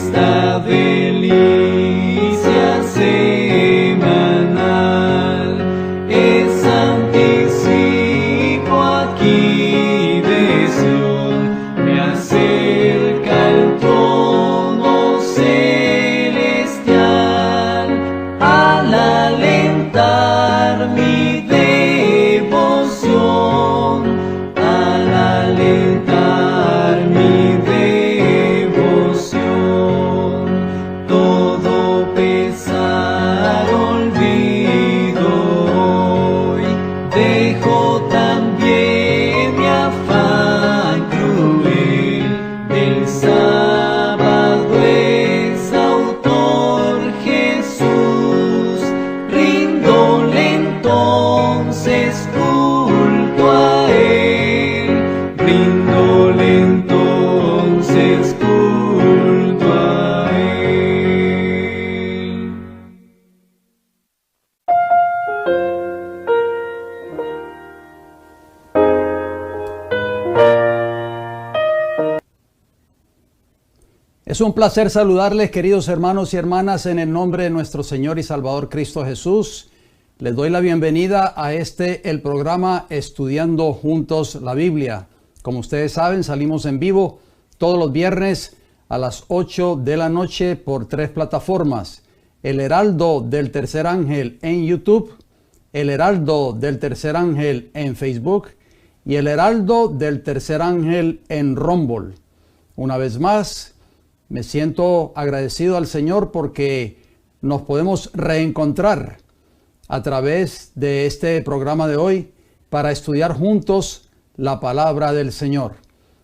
esta delicia semanal es anticipo aquí de Sion, me acerca al trono celestial al alentar mi devoción, al alentar mi devoción. Todo pesar olvido hoy, dejo también mi afán cruel, del sábado es autor Jesús, rindole entonces culto a él, rindole entonces culto a él. Es un placer saludarles, queridos hermanos y hermanas, en el nombre de nuestro Señor y Salvador Cristo Jesús. Les doy la bienvenida a el programa Estudiando Juntos la Biblia. Como ustedes saben, salimos en vivo todos los viernes a las 8 de la noche por 3 plataformas. El Heraldo del Tercer Ángel en YouTube, el Heraldo del Tercer Ángel en Facebook y el Heraldo del Tercer Ángel en Rumble. Una vez más, me siento agradecido al Señor porque nos podemos reencontrar a través de este programa de hoy para estudiar juntos la palabra del Señor.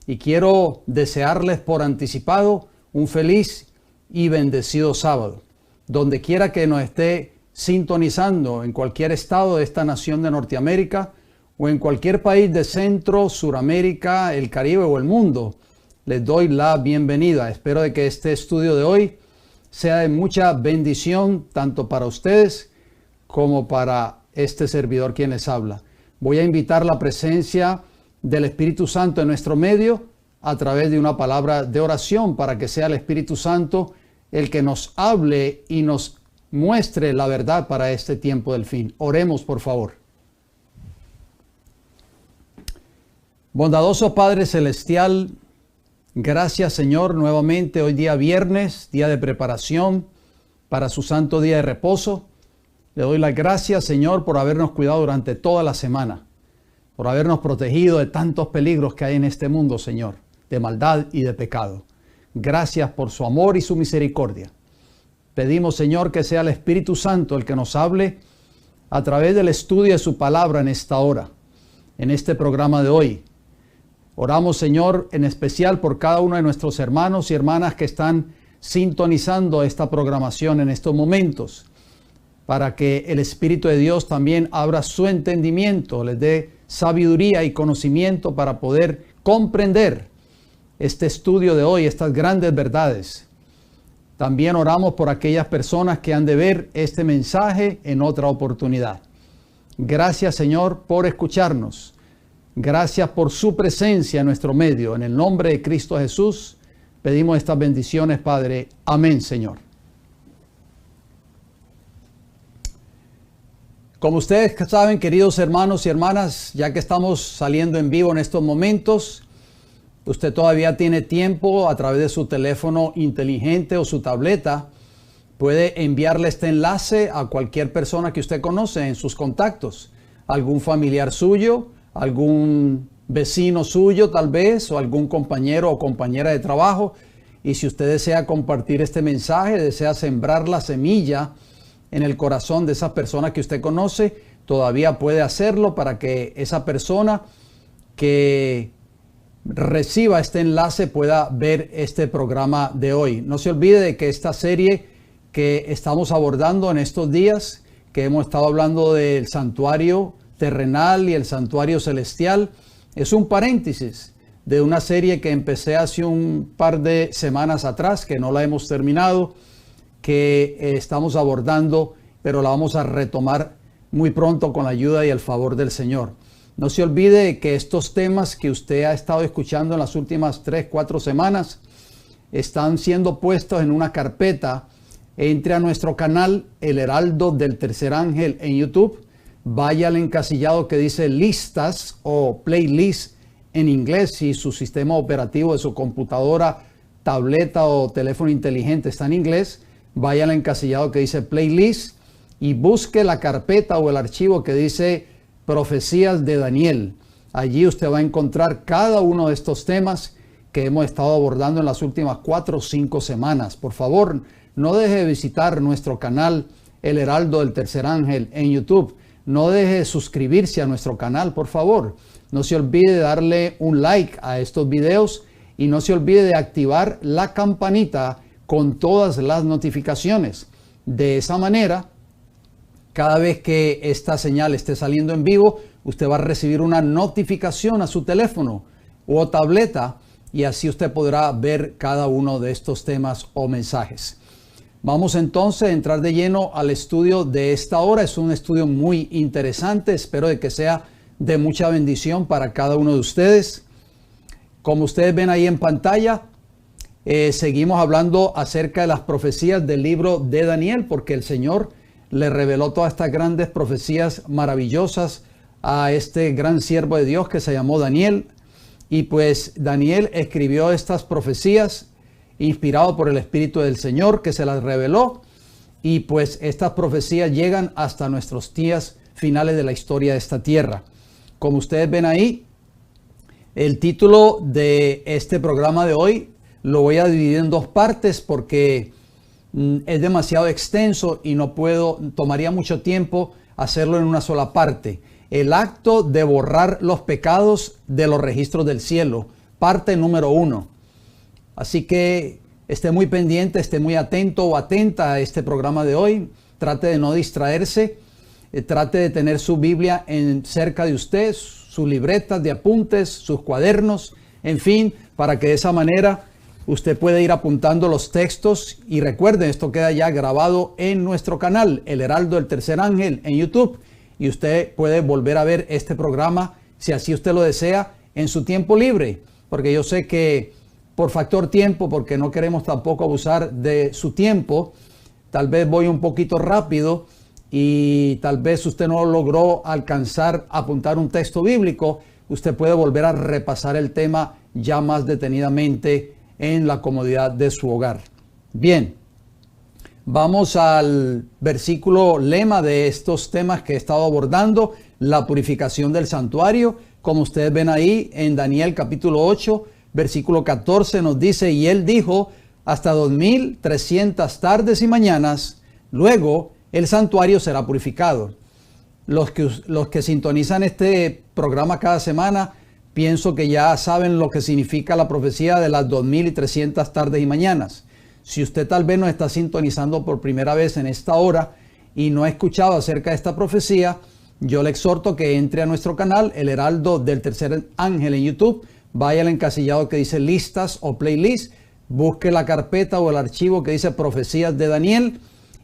Y quiero desearles por anticipado un feliz y bendecido sábado. Donde quiera que nos esté sintonizando, en cualquier estado de esta nación de Norteamérica o en cualquier país de Centro, Suramérica, el Caribe o el mundo, les doy la bienvenida. Espero de que este estudio de hoy sea de mucha bendición tanto para ustedes como para este servidor quien les habla. Voy a invitar la presencia del Espíritu Santo en nuestro medio a través de una palabra de oración para que sea el Espíritu Santo el que nos hable y nos muestre la verdad para este tiempo del fin. Oremos, por favor. Bondadoso Padre Celestial, gracias, Señor, nuevamente hoy día viernes, día de preparación para su santo día de reposo. Le doy las gracias, Señor, por habernos cuidado durante toda la semana, por habernos protegido de tantos peligros que hay en este mundo, Señor, de maldad y de pecado. Gracias por su amor y su misericordia. Pedimos, Señor, que sea el Espíritu Santo el que nos hable a través del estudio de su palabra en esta hora, en este programa de hoy. Oramos, Señor, en especial por cada uno de nuestros hermanos y hermanas que están sintonizando esta programación en estos momentos, para que el Espíritu de Dios también abra su entendimiento, les dé sabiduría y conocimiento para poder comprender este estudio de hoy, estas grandes verdades. También oramos por aquellas personas que han de ver este mensaje en otra oportunidad. Gracias, Señor, por escucharnos. Gracias por su presencia en nuestro medio. En el nombre de Cristo Jesús, pedimos estas bendiciones, Padre. Amén, Señor. Como ustedes saben, queridos hermanos y hermanas, ya que estamos saliendo en vivo en estos momentos, usted todavía tiene tiempo a través de su teléfono inteligente o su tableta. Puede enviarle este enlace a cualquier persona que usted conoce en sus contactos. Algún familiar suyo, algún vecino suyo tal vez, o algún compañero o compañera de trabajo. Y si usted desea compartir este mensaje, desea sembrar la semilla en el corazón de esas personas que usted conoce, todavía puede hacerlo para que esa persona que reciba este enlace pueda ver este programa de hoy. No se olvide de que esta serie que estamos abordando en estos días, que hemos estado hablando del santuario terrenal y el santuario celestial, es un paréntesis de una serie que empecé hace un par de semanas atrás, que no la hemos terminado, que estamos abordando, pero la vamos a retomar muy pronto con la ayuda y el favor del Señor. No se olvide que estos temas que usted ha estado escuchando en las últimas 3-4 semanas están siendo puestos en una carpeta. Entre a nuestro canal El Heraldo del Tercer Ángel en YouTube, vaya al encasillado que dice listas o playlist en inglés. Si su sistema operativo de su computadora, tableta o teléfono inteligente está en inglés, vaya al encasillado que dice playlist y busque la carpeta o el archivo que dice Profecías de Daniel. Allí usted va a encontrar cada uno de estos temas que hemos estado abordando en las últimas 4 o 5 semanas. Por favor, no deje de visitar nuestro canal El Heraldo del Tercer Ángel en YouTube. No deje de suscribirse a nuestro canal, por favor. No se olvide de darle un like a estos videos y no se olvide de activar la campanita con todas las notificaciones. De esa manera, cada vez que esta señal esté saliendo en vivo, usted va a recibir una notificación a su teléfono o tableta y así usted podrá ver cada uno de estos temas o mensajes. Vamos entonces a entrar de lleno al estudio de esta hora. Es un estudio muy interesante. Espero de que sea de mucha bendición para cada uno de ustedes. Como ustedes ven ahí en pantalla, seguimos hablando acerca de las profecías del libro de Daniel, porque el Señor le reveló todas estas grandes profecías maravillosas a este gran siervo de Dios que se llamó Daniel. Y pues Daniel escribió estas profecías inspirado por el Espíritu del Señor que se las reveló, y pues estas profecías llegan hasta nuestros días finales de la historia de esta tierra. Como ustedes ven ahí, el título de este programa de hoy lo voy a dividir en 2 partes porque es demasiado extenso y tomaría mucho tiempo hacerlo en una sola parte. El acto de borrar los pecados de los registros del cielo, parte número 1. Así que esté muy pendiente, esté muy atento o atenta a este programa de hoy. Trate de no distraerse, trate de tener su Biblia cerca de usted, sus libretas de apuntes, sus cuadernos, en fin, para que de esa manera usted pueda ir apuntando los textos. Y recuerden, esto queda ya grabado en nuestro canal, El Heraldo del Tercer Ángel en YouTube. Y usted puede volver a ver este programa, si así usted lo desea, en su tiempo libre. Porque yo sé que por factor tiempo, porque no queremos tampoco abusar de su tiempo, tal vez voy un poquito rápido y tal vez usted no logró alcanzar a apuntar un texto bíblico. Usted puede volver a repasar el tema ya más detenidamente en la comodidad de su hogar. Bien, vamos al versículo lema de estos temas que he estado abordando, la purificación del santuario. Como ustedes ven ahí en Daniel capítulo 8, versículo 14 nos dice: y él dijo, hasta 2300 tardes y mañanas, luego el santuario será purificado. Los que sintonizan este programa cada semana, pienso que ya saben lo que significa la profecía de las 2300 tardes y mañanas. Si usted tal vez nos está sintonizando por primera vez en esta hora y no ha escuchado acerca de esta profecía, yo le exhorto que entre a nuestro canal, El Heraldo del Tercer Ángel en YouTube. Vaya al encasillado que dice listas o playlist, busque la carpeta o el archivo que dice Profecías de Daniel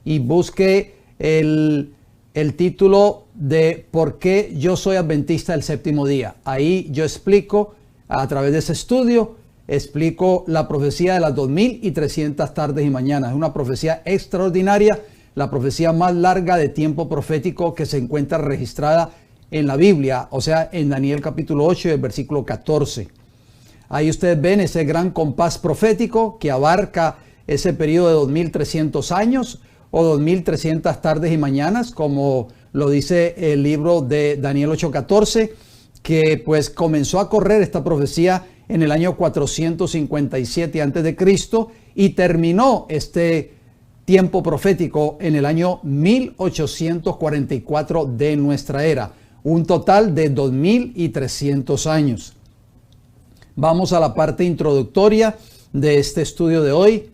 y busque el título de ¿Por qué yo soy adventista del séptimo día? Ahí yo explico, a través de ese estudio, explico la profecía de las 2300 tardes y mañanas. Es una profecía extraordinaria, la profecía más larga de tiempo profético que se encuentra registrada en la Biblia, o sea, en Daniel capítulo 8 y el versículo 14. Ahí ustedes ven ese gran compás profético que abarca ese periodo de 2300 años o 2300 tardes y mañanas, como lo dice el libro de Daniel 8:14, que pues comenzó a correr esta profecía en el año 457 a.C. y terminó este tiempo profético en el año 1844 de nuestra era. Un total de 2300 años. Vamos a la parte introductoria de este estudio de hoy.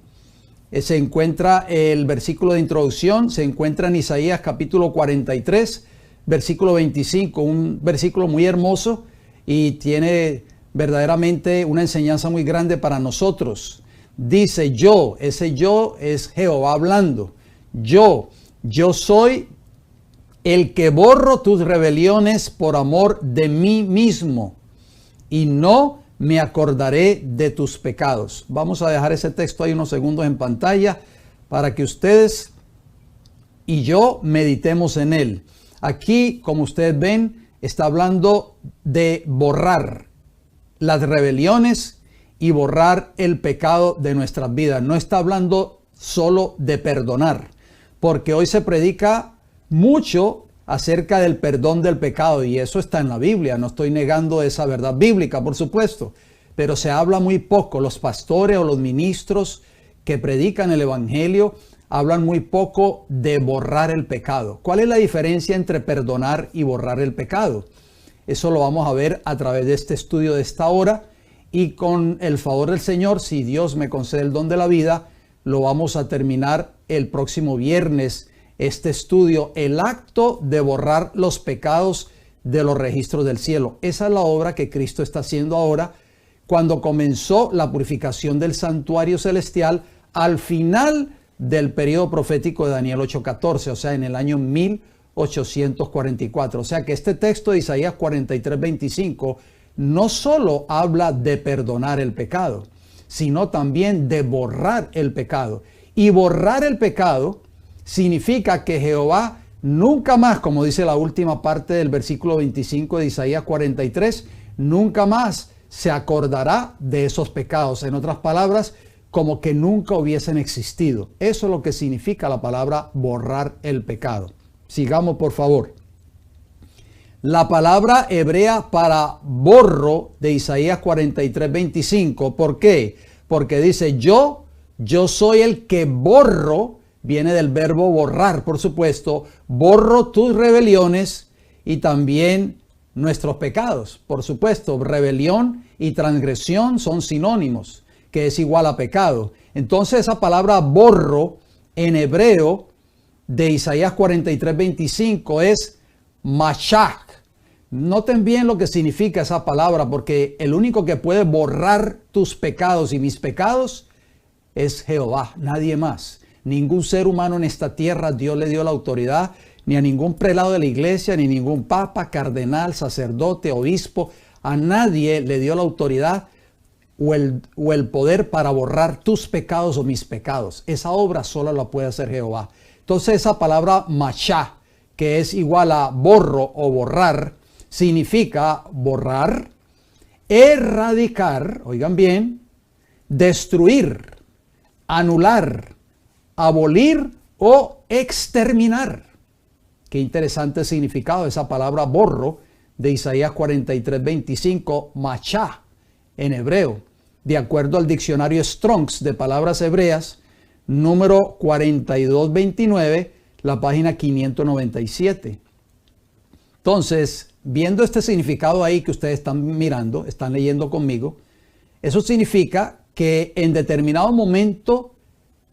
Se encuentra el versículo de introducción, se encuentra en Isaías capítulo 43, versículo 25, un versículo muy hermoso y tiene verdaderamente una enseñanza muy grande para nosotros. Dice yo, ese yo es Jehová hablando. Yo soy el que borro tus rebeliones por amor de mí mismo y no me acordaré de tus pecados. Vamos a dejar ese texto ahí unos segundos en pantalla para que ustedes y yo meditemos en él. Aquí, como ustedes ven, está hablando de borrar las rebeliones y borrar el pecado de nuestras vidas. No está hablando solo de perdonar, porque hoy se predica mucho acerca del perdón del pecado, y eso está en la Biblia. No estoy negando esa verdad bíblica, por supuesto, pero se habla muy poco. Los pastores o los ministros que predican el evangelio hablan muy poco de borrar el pecado. ¿Cuál es la diferencia entre perdonar y borrar el pecado? Eso lo vamos a ver a través de este estudio de esta hora, y con el favor del Señor, si Dios me concede el don de la vida, lo vamos a terminar el próximo viernes, este estudio, el acto de borrar los pecados de los registros del cielo. Esa es la obra que Cristo está haciendo ahora, cuando comenzó la purificación del santuario celestial al final del periodo profético de Daniel 8:14, o sea, en el año 1844. O sea que este texto de Isaías 43:25 no solo habla de perdonar el pecado, sino también de borrar el pecado. Y borrar el pecado significa que Jehová nunca más, como dice la última parte del versículo 25 de Isaías 43, nunca más se acordará de esos pecados. En otras palabras, como que nunca hubiesen existido. Eso es lo que significa la palabra borrar el pecado. Sigamos, por favor. La palabra hebrea para borro de Isaías 43:25. ¿Por qué? Porque dice yo soy el que borro, viene del verbo borrar, por supuesto, borro tus rebeliones y también nuestros pecados. Por supuesto, rebelión y transgresión son sinónimos, que es igual a pecado. Entonces esa palabra borro en hebreo de Isaías 43:25 es mashach. Noten bien lo que significa esa palabra, porque el único que puede borrar tus pecados y mis pecados es Jehová, nadie más. Ningún ser humano en esta tierra Dios le dio la autoridad, ni a ningún prelado de la iglesia, ni ningún papa, cardenal, sacerdote, obispo. A nadie le dio la autoridad o el poder para borrar tus pecados o mis pecados. Esa obra solo la puede hacer Jehová. Entonces esa palabra mashá, que es igual a borro o borrar, significa borrar, erradicar, oigan bien, destruir, anular, abolir o exterminar. Qué interesante significado esa palabra borro de Isaías 43:25, machá en hebreo, de acuerdo al diccionario Strong's de palabras hebreas, número 4229, la página 597. Entonces, viendo este significado ahí que ustedes están mirando, están leyendo conmigo, eso significa que en determinado momento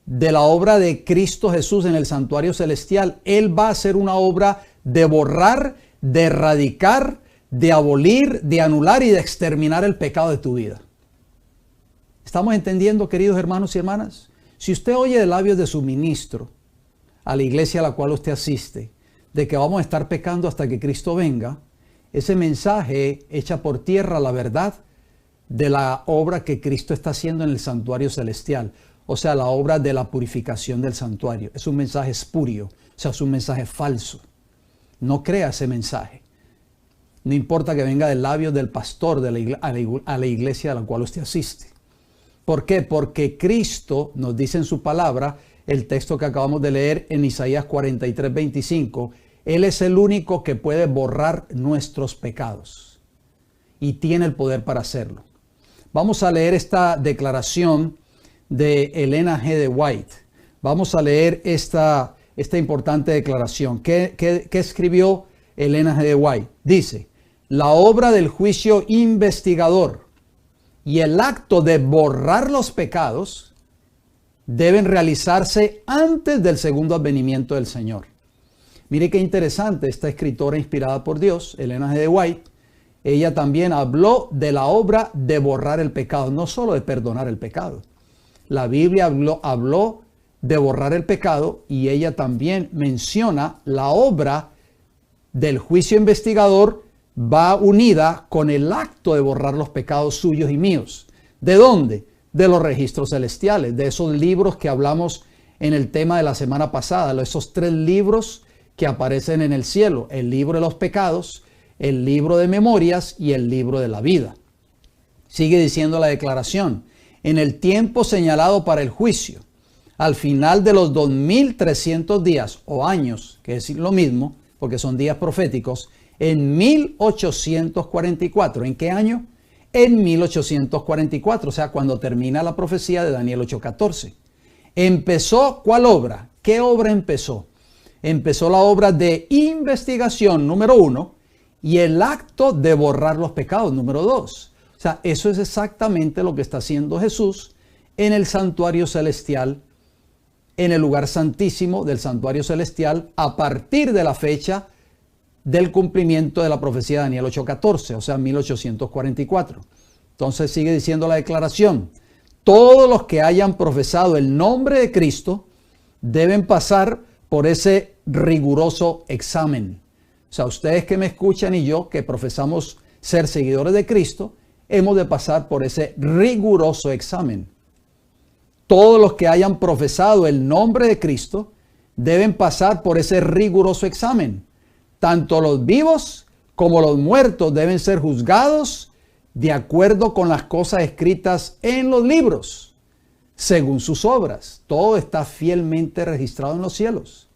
de la obra de Cristo Jesús en el santuario celestial, Él va a hacer una obra de borrar, de erradicar, de abolir, de anular y de exterminar el pecado de tu vida. ¿Estamos entendiendo, queridos hermanos y hermanas? Si usted oye de labios de su ministro a la iglesia a la cual usted asiste, de que vamos a estar pecando hasta que Cristo venga, ese mensaje echa por tierra la verdad de la obra que Cristo está haciendo en el santuario celestial. O sea, la obra de la purificación del santuario. Es un mensaje espurio, o sea, es un mensaje falso. No crea ese mensaje. No importa que venga del labio del pastor a la iglesia a la cual usted asiste. ¿Por qué? Porque Cristo nos dice en su palabra, el texto que acabamos de leer en Isaías 43:25, Él es el único que puede borrar nuestros pecados y tiene el poder para hacerlo. Vamos a leer esta declaración de Elena G. de White. Vamos a leer esta importante declaración. ¿Qué escribió Elena G. de White? Dice, la obra del juicio investigador y el acto de borrar los pecados deben realizarse antes del segundo advenimiento del Señor. Mire qué interesante, esta escritora inspirada por Dios, Elena G. de White, ella también habló de la obra de borrar el pecado, no solo de perdonar el pecado. La Biblia habló de borrar el pecado y ella también menciona la obra del juicio investigador va unida con el acto de borrar los pecados suyos y míos. ¿De dónde? De los registros celestiales, de esos libros que hablamos en el tema de la semana pasada, esos 3 libros que aparecen en el cielo: el libro de los pecados, el libro de memorias y el libro de la vida. Sigue diciendo la declaración: en el tiempo señalado para el juicio, al final de los 2300 días o años, que es lo mismo, porque son días proféticos, en 1844. ¿En qué año? En 1844, o sea, cuando termina la profecía de Daniel 8:14. ¿Empezó cuál obra? ¿Qué obra empezó? Empezó la obra de investigación, número 1, y el acto de borrar los pecados, número 2. O sea, eso es exactamente lo que está haciendo Jesús en el santuario celestial, en el lugar santísimo del santuario celestial, a partir de la fecha del cumplimiento de la profecía de Daniel 8:14, o sea, 1844. Entonces sigue diciendo la declaración: todos los que hayan profesado el nombre de Cristo deben pasar por ese riguroso examen. O sea, ustedes que me escuchan y yo que profesamos ser seguidores de Cristo, hemos de pasar por ese riguroso examen. Todos los que hayan profesado el nombre de Cristo deben pasar por ese riguroso examen. Tanto los vivos como los muertos deben ser juzgados de acuerdo con las cosas escritas en los libros, según sus obras. Todo está fielmente registrado en los cielos.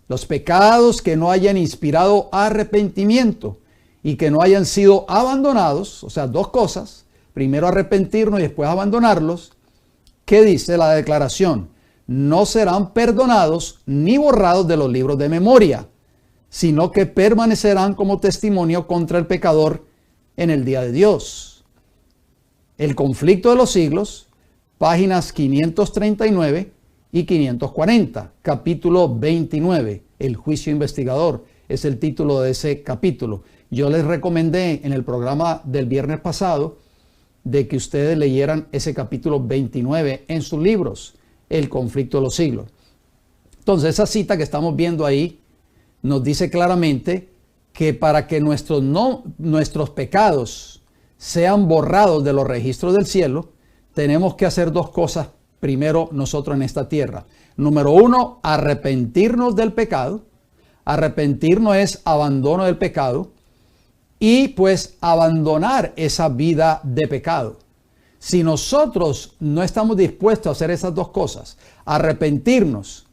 Los pecados que no hayan inspirado arrepentimiento y que no hayan sido abandonados, o sea, 2 cosas: primero arrepentirnos y después abandonarlos. ¿Qué dice la declaración? No serán perdonados ni borrados de los libros de memoria, sino que permanecerán como testimonio contra el pecador en el día de Dios. El conflicto de los siglos, páginas 539 y 540, capítulo 29, el juicio investigador, es el título de ese capítulo. Yo les recomendé en el programa del viernes pasado de que ustedes leyeran ese capítulo 29 en sus libros, el conflicto de los siglos. Entonces, esa cita que estamos viendo ahí nos dice claramente que para que nuestros pecados sean borrados de los registros del cielo, tenemos que hacer 2 cosas primero nosotros en esta tierra. Número 1, arrepentirnos del pecado. Arrepentirnos es abandono del pecado y pues abandonar esa vida de pecado. Si nosotros no estamos dispuestos a hacer esas 2 cosas, arrepentirnos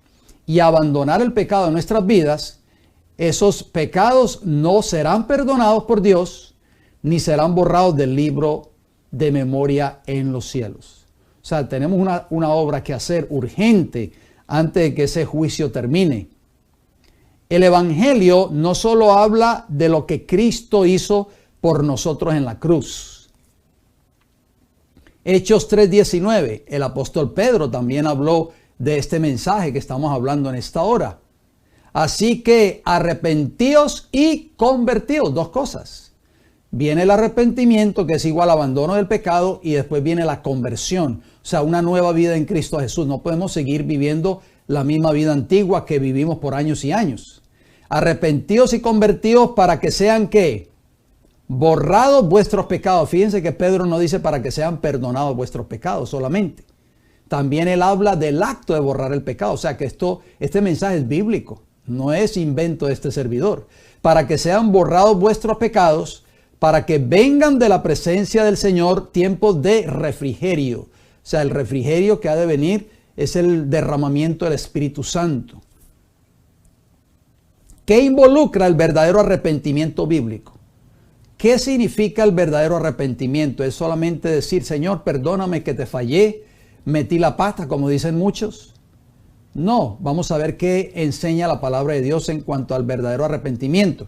y abandonar el pecado en nuestras vidas, esos pecados no serán perdonados por Dios, ni serán borrados del libro de memoria en los cielos. O sea, tenemos una obra que hacer urgente antes de que ese juicio termine. El Evangelio no solo habla de lo que Cristo hizo por nosotros en la cruz. Hechos 3:19, el apóstol Pedro también habló de este mensaje que estamos hablando en esta hora. Así que arrepentíos y convertíos, 2 cosas. Viene el arrepentimiento, que es igual a abandono del pecado, y después viene la conversión, o sea, una nueva vida en Cristo Jesús. No podemos seguir viviendo la misma vida antigua que vivimos por años y años. Arrepentíos y convertíos para que sean, ¿qué? Borrados vuestros pecados. Fíjense que Pedro no dice para que sean perdonados vuestros pecados solamente. También él habla del acto de borrar el pecado. O sea que este mensaje es bíblico. No es invento de este servidor. Para que sean borrados vuestros pecados, para que vengan de la presencia del Señor tiempos de refrigerio. O sea, el refrigerio que ha de venir es el derramamiento del Espíritu Santo. ¿Qué involucra el verdadero arrepentimiento bíblico? ¿Qué significa el verdadero arrepentimiento? ¿Es solamente decir, Señor, perdóname que te fallé, metí la pata, como dicen muchos? No, vamos a ver qué enseña la palabra de Dios en cuanto al verdadero arrepentimiento.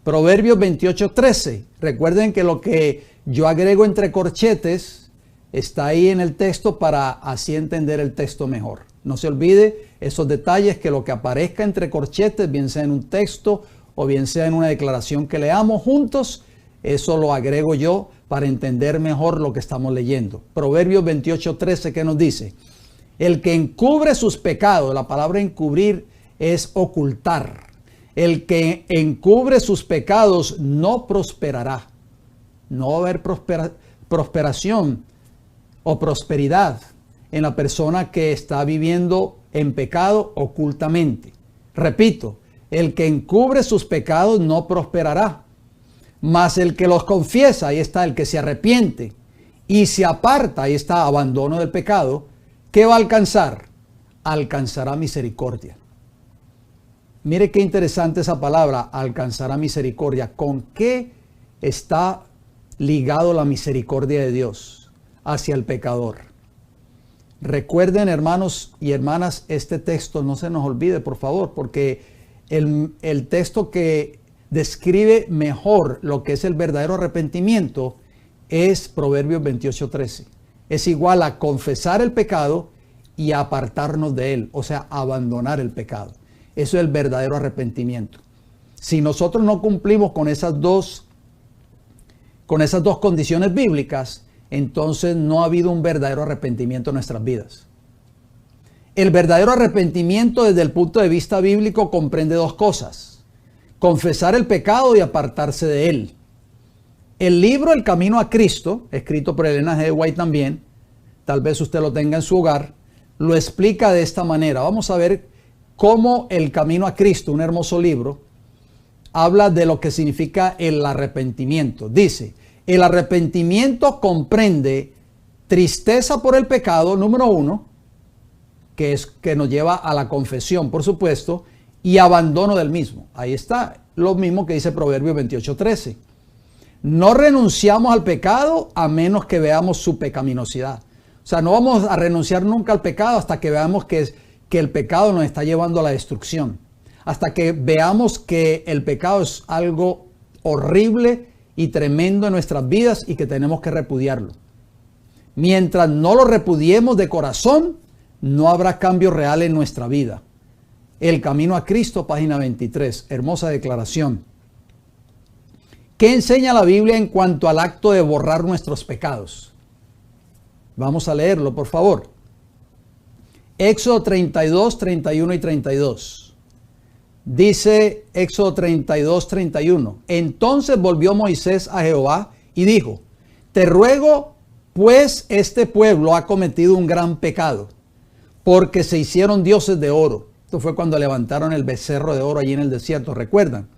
Proverbios 28:13. Recuerden que lo que yo agrego entre corchetes está ahí en el texto para así entender el texto mejor. No se olvide esos detalles, que lo que aparezca entre corchetes, bien sea en un texto o bien sea en una declaración que leamos juntos, eso lo agrego yo para entender mejor lo que estamos leyendo. Proverbios 28:13, ¿qué nos dice? El que encubre sus pecados, la palabra encubrir es ocultar. El que encubre sus pecados no prosperará. No va a haber prosperación o prosperidad en la persona que está viviendo en pecado ocultamente. Repito, el que encubre sus pecados no prosperará, mas el que los confiesa, ahí está el que se arrepiente y se aparta, ahí está abandono del pecado, ¿qué va a alcanzar? Alcanzará misericordia. Mire qué interesante esa palabra, alcanzará misericordia. ¿Con qué está ligado la misericordia de Dios hacia el pecador? Recuerden, hermanos y hermanas, este texto no se nos olvide, por favor, porque el texto que describe mejor lo que es el verdadero arrepentimiento es Proverbios 28:13. Es igual a confesar el pecado y apartarnos de él, o sea, abandonar el pecado. Eso es el verdadero arrepentimiento. Si nosotros no cumplimos con esas dos condiciones bíblicas, entonces no ha habido un verdadero arrepentimiento en nuestras vidas. El verdadero arrepentimiento desde el punto de vista bíblico comprende dos cosas: confesar el pecado y apartarse de él. El libro El Camino a Cristo, escrito por Elena G. White también, tal vez usted lo tenga en su hogar, lo explica de esta manera. Vamos a ver cómo El Camino a Cristo, un hermoso libro, habla de lo que significa el arrepentimiento. Dice: el arrepentimiento comprende tristeza por el pecado, número uno, que nos lleva a la confesión, por supuesto, y abandono del mismo. Ahí está lo mismo que dice Proverbios 28:13. No renunciamos al pecado a menos que veamos su pecaminosidad. O sea, no vamos a renunciar nunca al pecado hasta que veamos que el pecado nos está llevando a la destrucción. Hasta que veamos que el pecado es algo horrible y tremendo en nuestras vidas y que tenemos que repudiarlo. Mientras no lo repudiemos de corazón, no habrá cambio real en nuestra vida. El Camino a Cristo, página 23. Hermosa declaración. ¿Qué enseña la Biblia en cuanto al acto de borrar nuestros pecados? Vamos a leerlo, por favor. Éxodo 32, 31 y 32. Dice Éxodo 32, 31. Entonces volvió Moisés a Jehová y dijo: te ruego, pues este pueblo ha cometido un gran pecado, porque se hicieron dioses de oro. Esto fue cuando levantaron el becerro de oro allí en el desierto, ¿recuerdan?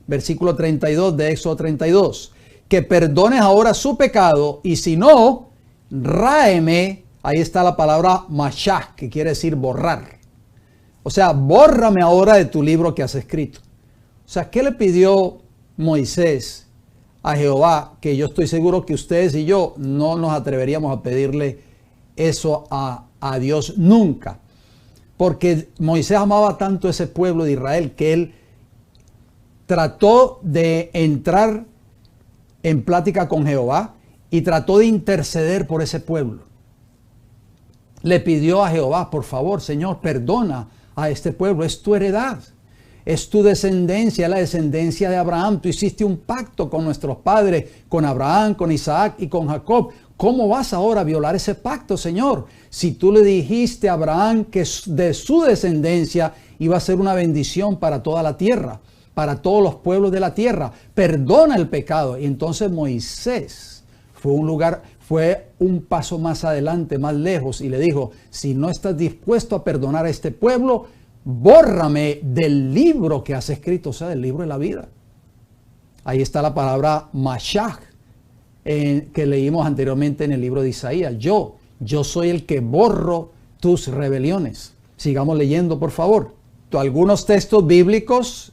Versículo 32 de Éxodo 32. Que perdones ahora su pecado, y si no, ráeme. Ahí está la palabra mashach, que quiere decir borrar. O sea, bórrame ahora de tu libro que has escrito. O sea, ¿qué le pidió Moisés a Jehová? Que yo estoy seguro que ustedes y yo no nos atreveríamos a pedirle eso a Dios nunca. Porque Moisés amaba tanto a ese pueblo de Israel que él trató de entrar en plática con Jehová y trató de interceder por ese pueblo. Le pidió a Jehová: por favor, Señor, perdona a este pueblo, es tu heredad, es tu descendencia, la descendencia de Abraham. Tú hiciste un pacto con nuestros padres, con Abraham, con Isaac y con Jacob. ¿Cómo vas ahora a violar ese pacto, Señor? Si tú le dijiste a Abraham que de su descendencia iba a ser una bendición para toda la tierra, para todos los pueblos de la tierra. Perdona el pecado. Y entonces Moisés fue un paso más adelante, más lejos, y le dijo: si no estás dispuesto a perdonar a este pueblo, bórrame del libro que has escrito, o sea, del libro de la vida. Ahí está la palabra mashach, que leímos anteriormente en el libro de Isaías. Yo soy el que borro tus rebeliones. Sigamos leyendo, por favor. Algunos textos bíblicos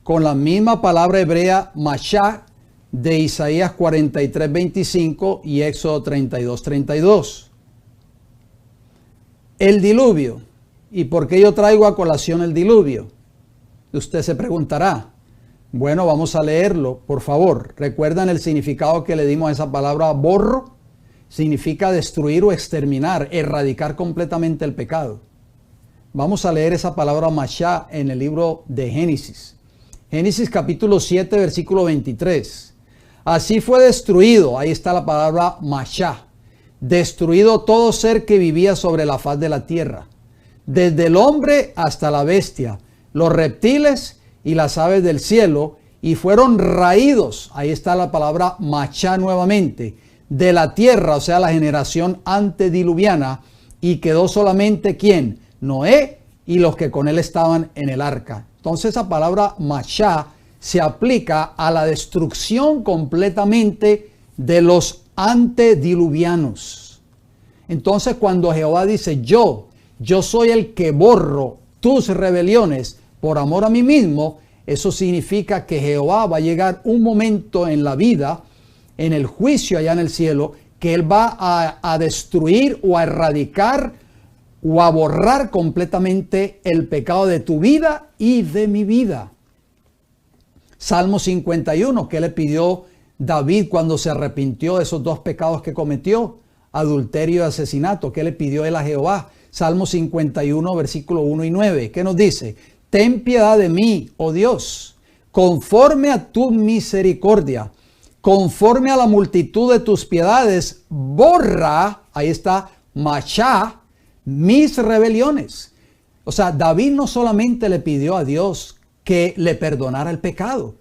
con la misma palabra hebrea mashach de Isaías 43, 25 y Éxodo 32, 32. El diluvio. ¿Y por qué yo traigo a colación el diluvio? Usted se preguntará. Bueno, vamos a leerlo, por favor. ¿Recuerdan el significado que le dimos a esa palabra borro? Significa destruir o exterminar, erradicar completamente el pecado. Vamos a leer esa palabra mashach en el libro de Génesis. Génesis capítulo 7, versículo 23. Así fue destruido, ahí está la palabra mashach, destruido todo ser que vivía sobre la faz de la tierra, desde el hombre hasta la bestia, los reptiles y las aves del cielo, y fueron raídos, ahí está la palabra machá nuevamente, de la tierra, o sea, la generación antediluviana, y quedó solamente ¿quién? Noé y los que con él estaban en el arca. Entonces esa palabra machá se aplica a la destrucción completamente de los antediluvianos. Entonces cuando Jehová dice yo soy el que borro tus rebeliones por amor a mí mismo, eso significa que Jehová va a llegar un momento en la vida, en el juicio allá en el cielo, que Él va a destruir o a erradicar o a borrar completamente el pecado de tu vida y de mi vida. Salmo 51, ¿qué le pidió David cuando se arrepintió de esos dos pecados que cometió? Adulterio y asesinato. ¿Qué le pidió él a Jehová? Salmo 51, versículo 1 y 9. ¿Qué nos dice? Ten piedad de mí, oh Dios, conforme a tu misericordia, conforme a la multitud de tus piedades, borra, ahí está, machá, mis rebeliones. O sea, David no solamente le pidió a Dios que le perdonara el pecado.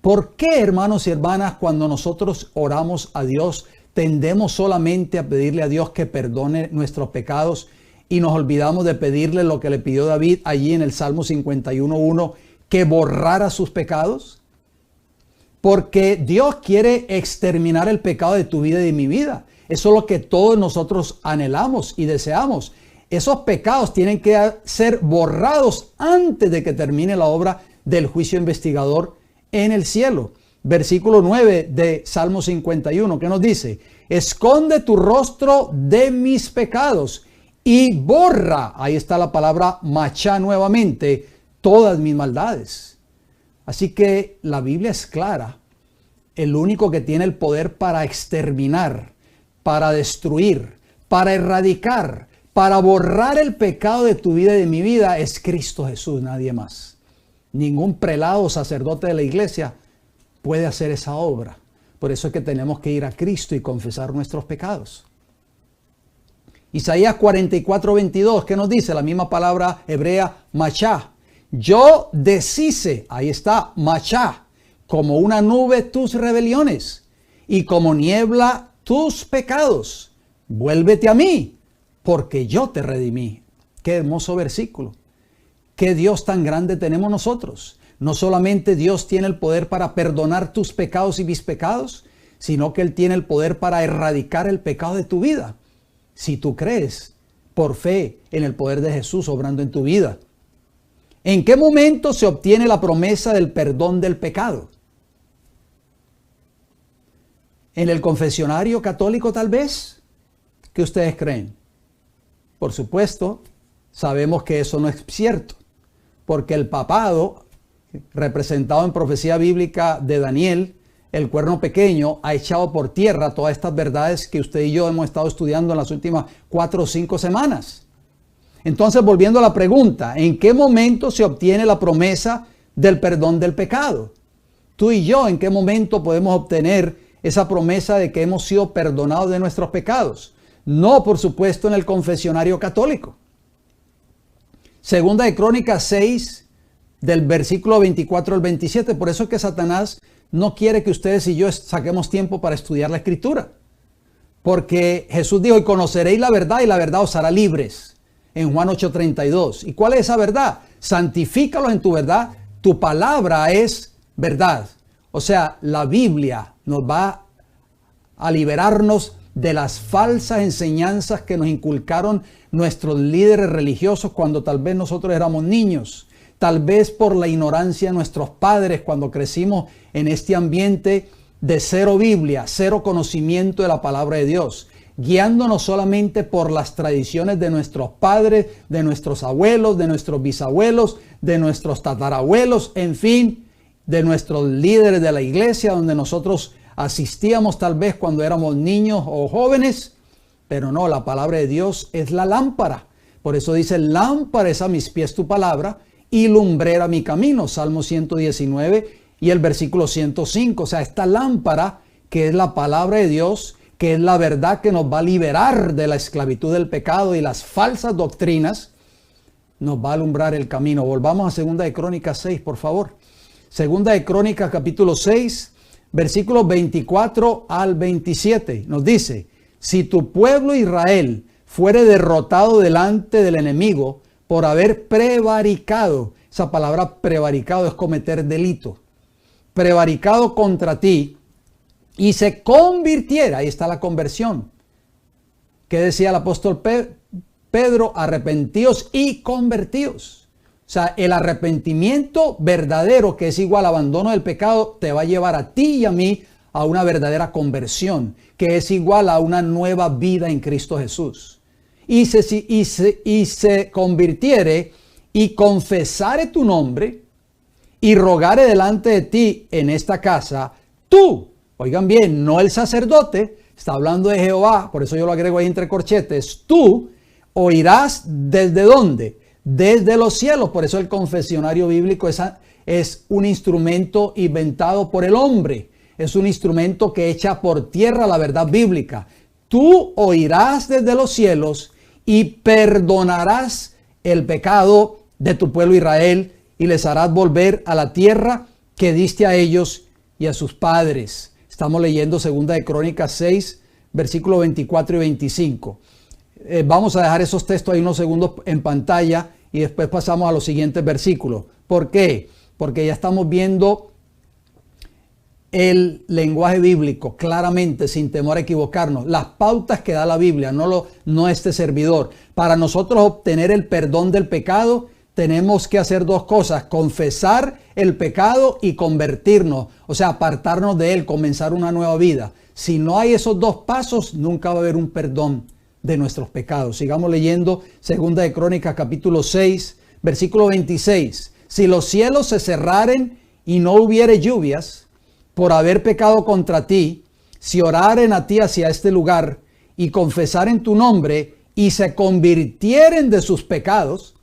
¿Por qué, hermanos y hermanas, cuando nosotros oramos a Dios, tendemos solamente a pedirle a Dios que perdone nuestros pecados y nos olvidamos de pedirle lo que le pidió David allí en el Salmo 51:1, que borrara sus pecados? Porque Dios quiere exterminar el pecado de tu vida y de mi vida. Eso es lo que todos nosotros anhelamos y deseamos. Esos pecados tienen que ser borrados antes de que termine la obra del juicio investigador en el cielo. Versículo 9 de Salmo 51, ¿qué nos dice? Esconde tu rostro de mis pecados y borra, ahí está la palabra machá nuevamente, todas mis maldades. Así que la Biblia es clara. El único que tiene el poder para exterminar, para destruir, para erradicar, para borrar el pecado de tu vida y de mi vida es Cristo Jesús, nadie más. Ningún prelado o sacerdote de la iglesia puede hacer esa obra. Por eso es que tenemos que ir a Cristo y confesar nuestros pecados. Isaías 44:22, ¿qué nos dice? La misma palabra hebrea, machá. Yo deshice, ahí está, machá, como una nube tus rebeliones y como niebla tus pecados. Vuélvete a mí, porque yo te redimí. Qué hermoso versículo. Qué Dios tan grande tenemos nosotros. No solamente Dios tiene el poder para perdonar tus pecados y mis pecados, sino que Él tiene el poder para erradicar el pecado de tu vida. Si tú crees por fe en el poder de Jesús obrando en tu vida. ¿En qué momento se obtiene la promesa del perdón del pecado? ¿En el confesionario católico tal vez? ¿Qué ustedes creen? Por supuesto, sabemos que eso no es cierto, porque el papado, representado en profecía bíblica de Daniel, el cuerno pequeño, ha echado por tierra todas estas verdades que usted y yo hemos estado estudiando en las últimas 4 o 5 semanas. Entonces, volviendo a la pregunta, ¿en qué momento se obtiene la promesa del perdón del pecado? Tú y yo, ¿en qué momento podemos obtener esa promesa de que hemos sido perdonados de nuestros pecados? No, por supuesto, en el confesionario católico. Segunda de Crónicas 6, del versículo 24 al 27. Por eso es que Satanás no quiere que ustedes y yo saquemos tiempo para estudiar la Escritura. Porque Jesús dijo, y conoceréis la verdad y la verdad os hará libres. En Juan 8:32. ¿Y cuál es esa verdad? Santifícalos en tu verdad. Tu palabra es verdad. O sea, la Biblia nos va a liberarnos de las falsas enseñanzas que nos inculcaron nuestros líderes religiosos cuando tal vez nosotros éramos niños. Tal vez por la ignorancia de nuestros padres cuando crecimos en este ambiente de cero Biblia, cero conocimiento de la palabra de Dios, guiándonos solamente por las tradiciones de nuestros padres, de nuestros abuelos, de nuestros bisabuelos, de nuestros tatarabuelos, en fin, de nuestros líderes de la iglesia donde nosotros asistíamos tal vez cuando éramos niños o jóvenes. Pero no, la palabra de Dios es la lámpara. Por eso dice, lámpara es a mis pies tu palabra y lumbrera mi camino. Salmo 119 y el versículo 105. O sea, esta lámpara que es la palabra de Dios, que es la verdad que nos va a liberar de la esclavitud del pecado y las falsas doctrinas, nos va a alumbrar el camino. Volvamos a 2 de Crónicas 6, por favor. 2 de Crónicas capítulo 6, versículos 24 al 27. Nos dice: si tu pueblo Israel fuere derrotado delante del enemigo por haber prevaricado, esa palabra prevaricado es cometer delito, prevaricado contra ti, y se convirtiera, ahí está la conversión. ¿Qué decía el apóstol Pedro? Arrepentíos y convertíos. O sea, el arrepentimiento verdadero, que es igual a abandono del pecado, te va a llevar a ti y a mí a una verdadera conversión, que es igual a una nueva vida en Cristo Jesús. Y se convirtiere y confesare tu nombre y rogare delante de ti en esta casa, tú, oigan bien, no el sacerdote, está hablando de Jehová, por eso yo lo agrego ahí entre corchetes, tú oirás ¿desde dónde? Desde los cielos. Por eso el confesionario bíblico es un instrumento inventado por el hombre. Es un instrumento que echa por tierra la verdad bíblica. Tú oirás desde los cielos y perdonarás el pecado de tu pueblo Israel y les harás volver a la tierra que diste a ellos y a sus padres. Estamos leyendo 2 de Crónicas 6, versículos 24 y 25. Vamos a dejar esos textos ahí unos segundos en pantalla y después pasamos a los siguientes versículos. ¿Por qué? Porque ya estamos viendo el lenguaje bíblico claramente, sin temor a equivocarnos. Las pautas que da la Biblia, no este servidor. Para nosotros obtener el perdón del pecado, tenemos que hacer dos cosas: confesar el pecado y convertirnos, o sea, apartarnos de él, comenzar una nueva vida. Si no hay esos dos pasos, nunca va a haber un perdón de nuestros pecados. Sigamos leyendo 2 de Crónicas capítulo 6, versículo 26. Si los cielos se cerraren y no hubiere lluvias por haber pecado contra ti, si oraren a ti hacia este lugar y confesaren tu nombre y se convirtieren de sus pecados,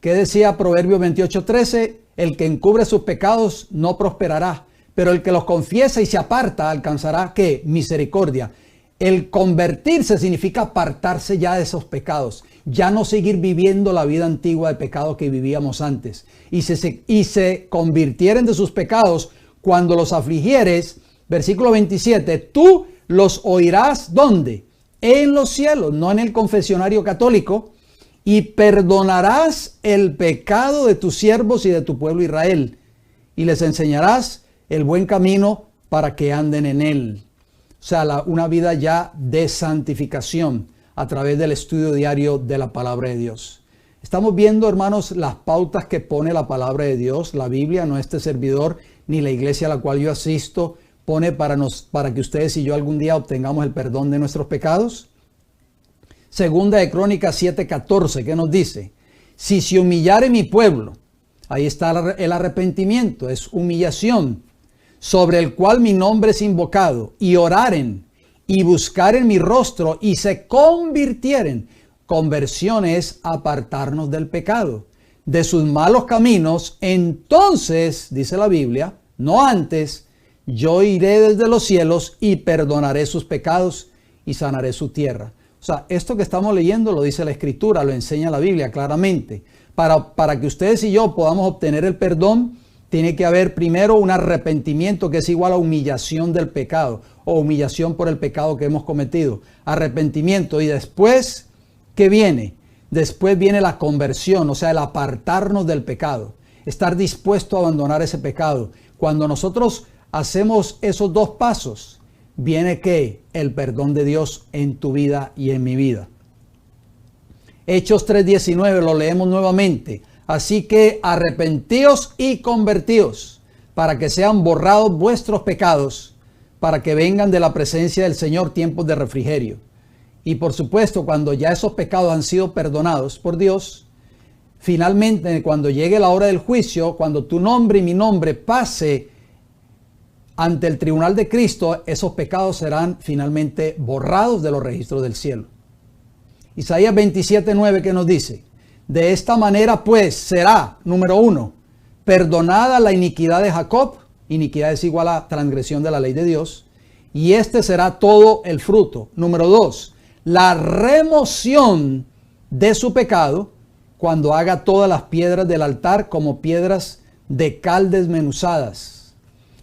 ¿qué decía Proverbios 28:13? El que encubre sus pecados no prosperará, pero el que los confiesa y se aparta alcanzará ¿qué? Misericordia. El convertirse significa apartarse ya de esos pecados, ya no seguir viviendo la vida antigua de pecado que vivíamos antes. Y se convirtieren de sus pecados cuando los afligieres, versículo 27, tú los oirás ¿dónde? En los cielos, no en el confesionario católico, y perdonarás el pecado de tus siervos y de tu pueblo Israel, y les enseñarás el buen camino para que anden en él. O sea, una vida ya de santificación a través del estudio diario de la palabra de Dios. Estamos viendo, hermanos, las pautas que pone la palabra de Dios. La Biblia, no este servidor, ni la iglesia a la cual yo asisto, pone para que ustedes y yo algún día obtengamos el perdón de nuestros pecados. 2 de Crónicas 7:14, ¿qué nos dice? Si se humillare mi pueblo, ahí está el arrepentimiento, es humillación, sobre el cual mi nombre es invocado, y oraren y buscaren mi rostro y se convirtieren. Conversión es apartarnos del pecado, de sus malos caminos. Entonces, dice la Biblia, no antes, yo iré desde los cielos y perdonaré sus pecados y sanaré su tierra. O sea, esto que estamos leyendo lo dice la Escritura, lo enseña la Biblia claramente. Para que ustedes y yo podamos obtener el perdón, tiene que haber primero un arrepentimiento, que es igual a humillación del pecado o humillación por el pecado que hemos cometido. Arrepentimiento. Y después, ¿qué viene? Después viene la conversión, o sea, el apartarnos del pecado. Estar dispuesto a abandonar ese pecado. Cuando nosotros hacemos esos dos pasos, viene ¿qué? El perdón de Dios en tu vida y en mi vida. Hechos 3:19, lo leemos nuevamente. Así que arrepentíos y convertíos, para que sean borrados vuestros pecados, para que vengan de la presencia del Señor tiempos de refrigerio. Y por supuesto, cuando ya esos pecados han sido perdonados por Dios, finalmente cuando llegue la hora del juicio, cuando tu nombre y mi nombre pase ante el tribunal de Cristo, esos pecados serán finalmente borrados de los registros del cielo. Isaías 27:9, ¿qué nos dice? De esta manera pues será, número 1, perdonada la iniquidad de Jacob. Iniquidad es igual a transgresión de la ley de Dios. Y este será todo el fruto. Número 2, la remoción de su pecado cuando haga todas las piedras del altar como piedras de cal desmenuzadas.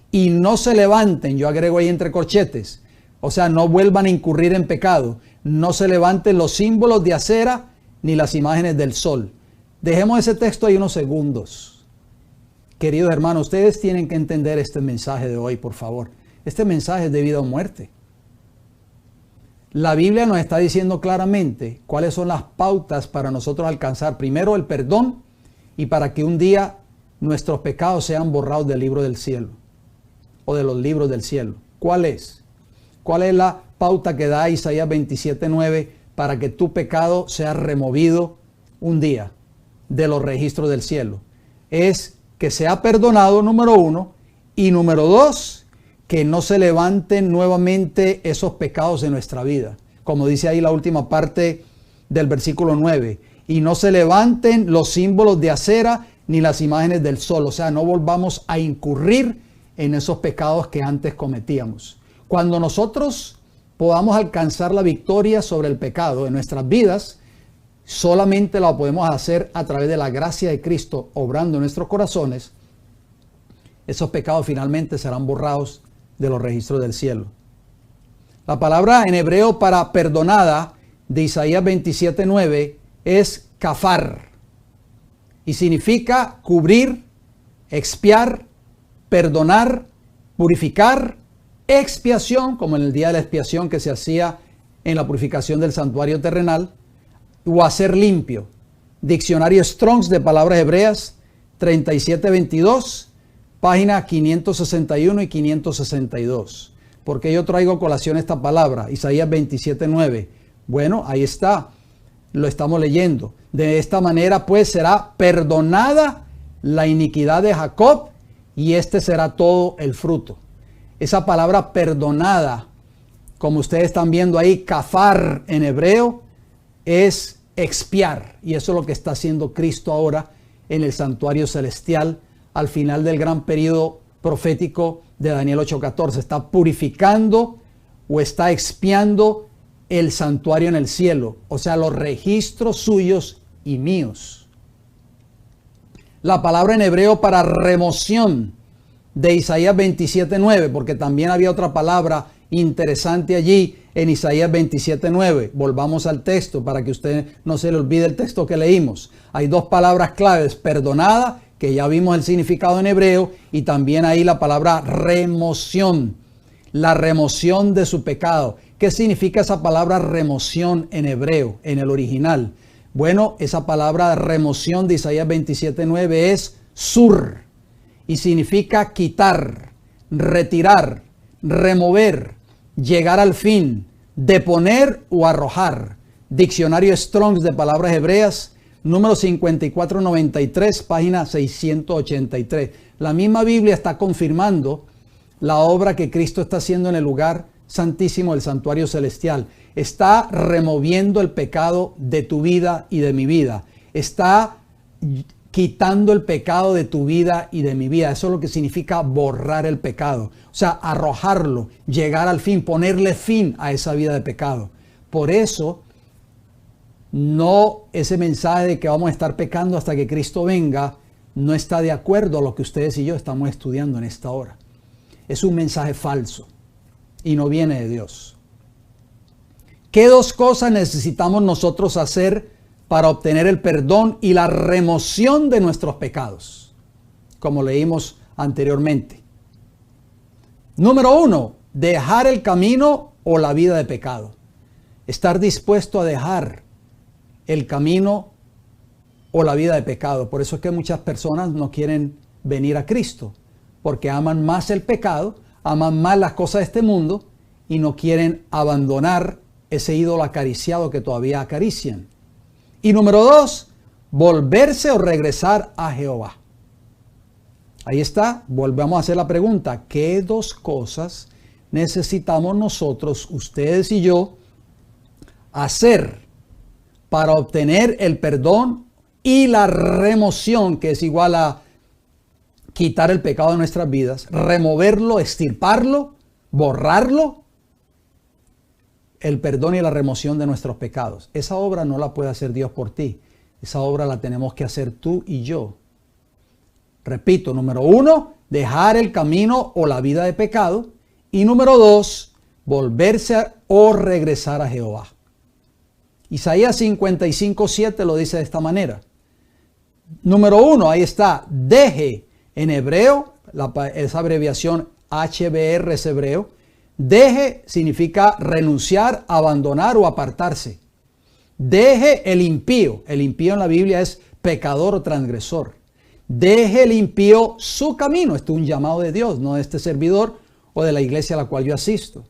Y no se levanten, yo agrego ahí entre corchetes, o sea, no vuelvan a incurrir en pecado. No se levanten los símbolos de acera ni las imágenes del sol. Dejemos ese texto ahí unos segundos. Queridos hermanos, ustedes tienen que entender este mensaje de hoy, por favor. Este mensaje es de vida o muerte. La Biblia nos está diciendo claramente cuáles son las pautas para nosotros alcanzar primero el perdón y para que un día nuestros pecados sean borrados del libro del cielo o de los libros del cielo. ¿Cuál es? ¿Cuál es la pauta que da Isaías 27:9 para que tu pecado sea removido un día de los registros del cielo? Es que sea perdonado, número 1, y número 2, que no se levanten nuevamente esos pecados en nuestra vida. Como dice ahí la última parte del versículo 9, y no se levanten los símbolos de acera ni las imágenes del sol. O sea, no volvamos a incurrir en esos pecados que antes cometíamos. Cuando nosotros podamos alcanzar la victoria sobre el pecado en nuestras vidas, solamente lo podemos hacer a través de la gracia de Cristo obrando en nuestros corazones. Esos pecados finalmente serán borrados de los registros del cielo. La palabra en hebreo para perdonada de Isaías 27:9 es kafar y significa cubrir, expiar, perdonar, purificar, expiación, como en el día de la expiación que se hacía en la purificación del santuario terrenal, o hacer limpio. Diccionario Strong's de palabras hebreas 3722, página 561 y 562. ¿Por qué yo traigo a colación esta palabra? Isaías 27:9. Bueno, ahí está, lo estamos leyendo. De esta manera pues será perdonada la iniquidad de Jacob y este será todo el fruto. Esa palabra perdonada, como ustedes están viendo ahí, kafar en hebreo, es expiar. Y eso es lo que está haciendo Cristo ahora en el santuario celestial al final del gran periodo profético de Daniel 8:14. Está purificando o está expiando el santuario en el cielo, o sea, los registros suyos y míos. La palabra en hebreo para remoción de Isaías 27:9, porque también había otra palabra interesante allí en Isaías 27:9. Volvamos al texto para que usted no se le olvide el texto que leímos. Hay dos palabras claves: perdonada, que ya vimos el significado en hebreo, y también ahí la palabra remoción, la remoción de su pecado. ¿Qué significa esa palabra remoción en hebreo, en el original? Bueno, esa palabra remoción de Isaías 27:9 es sur y significa quitar, retirar, remover, llegar al fin, deponer o arrojar. Diccionario Strong's de palabras hebreas, número 5493, página 683. La misma Biblia está confirmando la obra que Cristo está haciendo en el lugar santísimo del santuario celestial. Está removiendo el pecado de tu vida y de mi vida. Está quitando el pecado de tu vida y de mi vida. Eso es lo que significa borrar el pecado. O sea, arrojarlo, llegar al fin, ponerle fin a esa vida de pecado. Por eso, no ese mensaje de que vamos a estar pecando hasta que Cristo venga, no está de acuerdo a lo que ustedes y yo estamos estudiando en esta hora. Es un mensaje falso y no viene de Dios. ¿Qué dos cosas necesitamos nosotros hacer para obtener el perdón y la remoción de nuestros pecados? Como leímos anteriormente. Número 1, dejar el camino o la vida de pecado. Estar dispuesto a dejar el camino o la vida de pecado. Por eso es que muchas personas no quieren venir a Cristo, porque aman más el pecado, aman más las cosas de este mundo y no quieren abandonar ese ídolo acariciado que todavía acarician. Y número 2, volverse o regresar a Jehová. Ahí está, volvemos a hacer la pregunta: ¿qué dos cosas necesitamos nosotros, ustedes y yo, hacer para obtener el perdón y la remoción, que es igual a quitar el pecado de nuestras vidas, removerlo, extirparlo, borrarlo? El perdón y la remoción de nuestros pecados. Esa obra no la puede hacer Dios por ti. Esa obra la tenemos que hacer tú y yo. Repito, número 1, dejar el camino o la vida de pecado. Y número 2, volverse o regresar a Jehová. Isaías 55:7 lo dice de esta manera. Número 1, ahí está, deje en hebreo, esa abreviación HBR es hebreo. Deje significa renunciar, abandonar o apartarse. Deje el impío. El impío en la Biblia es pecador o transgresor. Deje el impío su camino. Esto es un llamado de Dios, no de este servidor o de la iglesia a la cual yo asisto.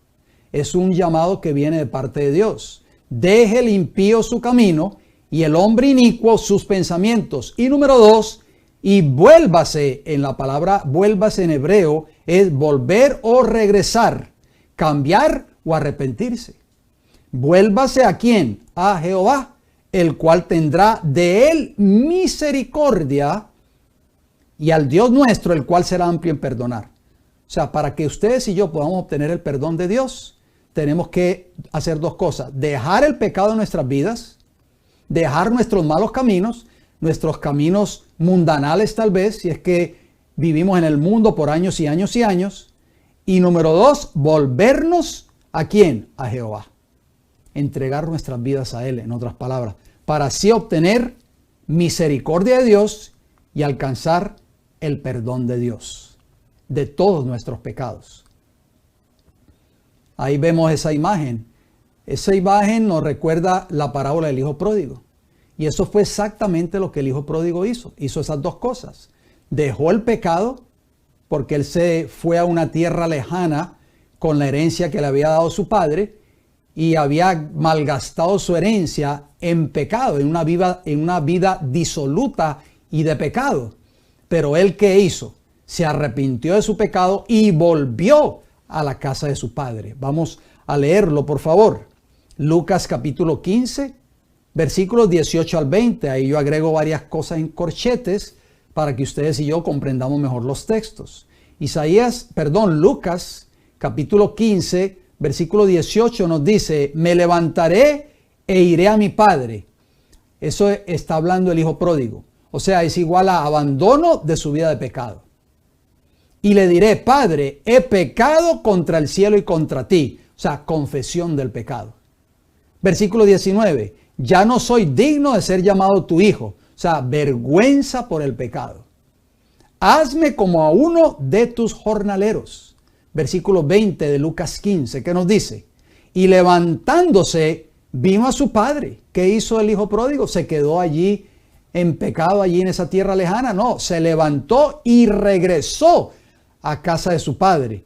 Es un llamado que viene de parte de Dios. Deje el impío su camino y el hombre inicuo sus pensamientos. Y número 2, y vuélvase. En la palabra vuélvase en hebreo es volver o regresar, cambiar o arrepentirse. Vuélvase ¿a quién? A Jehová, el cual tendrá de él misericordia, y al Dios nuestro, el cual será amplio en perdonar. O sea, para que ustedes y yo podamos obtener el perdón de Dios, tenemos que hacer dos cosas: dejar el pecado en nuestras vidas, dejar nuestros malos caminos, nuestros caminos mundanales tal vez, si es que vivimos en el mundo por años y años y años. Y número 2, volvernos ¿a quién? A Jehová. Entregar nuestras vidas a Él, en otras palabras, para así obtener misericordia de Dios y alcanzar el perdón de Dios de todos nuestros pecados. Ahí vemos esa imagen. Esa imagen nos recuerda la parábola del hijo pródigo. Y eso fue exactamente lo que el hijo pródigo hizo. Hizo esas dos cosas. Dejó el pecado porque él se fue a una tierra lejana con la herencia que le había dado su padre y había malgastado su herencia en pecado, en una vida disoluta y de pecado. Pero él, ¿qué hizo? Se arrepintió de su pecado y volvió a la casa de su padre. Vamos a leerlo, por favor. Lucas capítulo 15, versículos 18 al 20. Ahí yo agrego varias cosas en corchetes para que ustedes y yo comprendamos mejor los textos. Lucas capítulo 15, versículo 18 nos dice: me levantaré e iré a mi padre. Eso está hablando el hijo pródigo. O sea, es igual a abandono de su vida de pecado. Y le diré: Padre, he pecado contra el cielo y contra ti. O sea, confesión del pecado. Versículo 19. Ya no soy digno de ser llamado tu hijo. O sea, vergüenza por el pecado. Hazme como a uno de tus jornaleros. Versículo 20 de Lucas 15. ¿Qué nos dice? Y levantándose, vino a su padre. ¿Qué hizo el hijo pródigo? ¿Se quedó allí en pecado, allí en esa tierra lejana? No, se levantó y regresó a casa de su padre.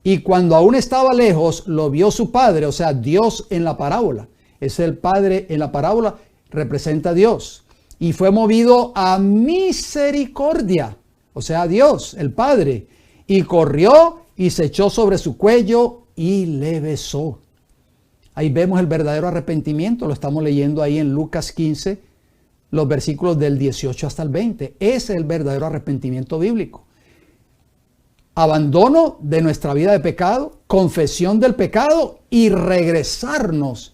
Y cuando aún estaba lejos, lo vio su padre, o sea, Dios en la parábola. Es el padre en la parábola, representa a Dios. Y fue movido a misericordia, o sea, Dios, el Padre. Y corrió y se echó sobre su cuello y le besó. Ahí vemos el verdadero arrepentimiento, lo estamos leyendo ahí en Lucas 15, los versículos del 18 hasta el 20. Ese es el verdadero arrepentimiento bíblico. Abandono de nuestra vida de pecado, confesión del pecado y regresarnos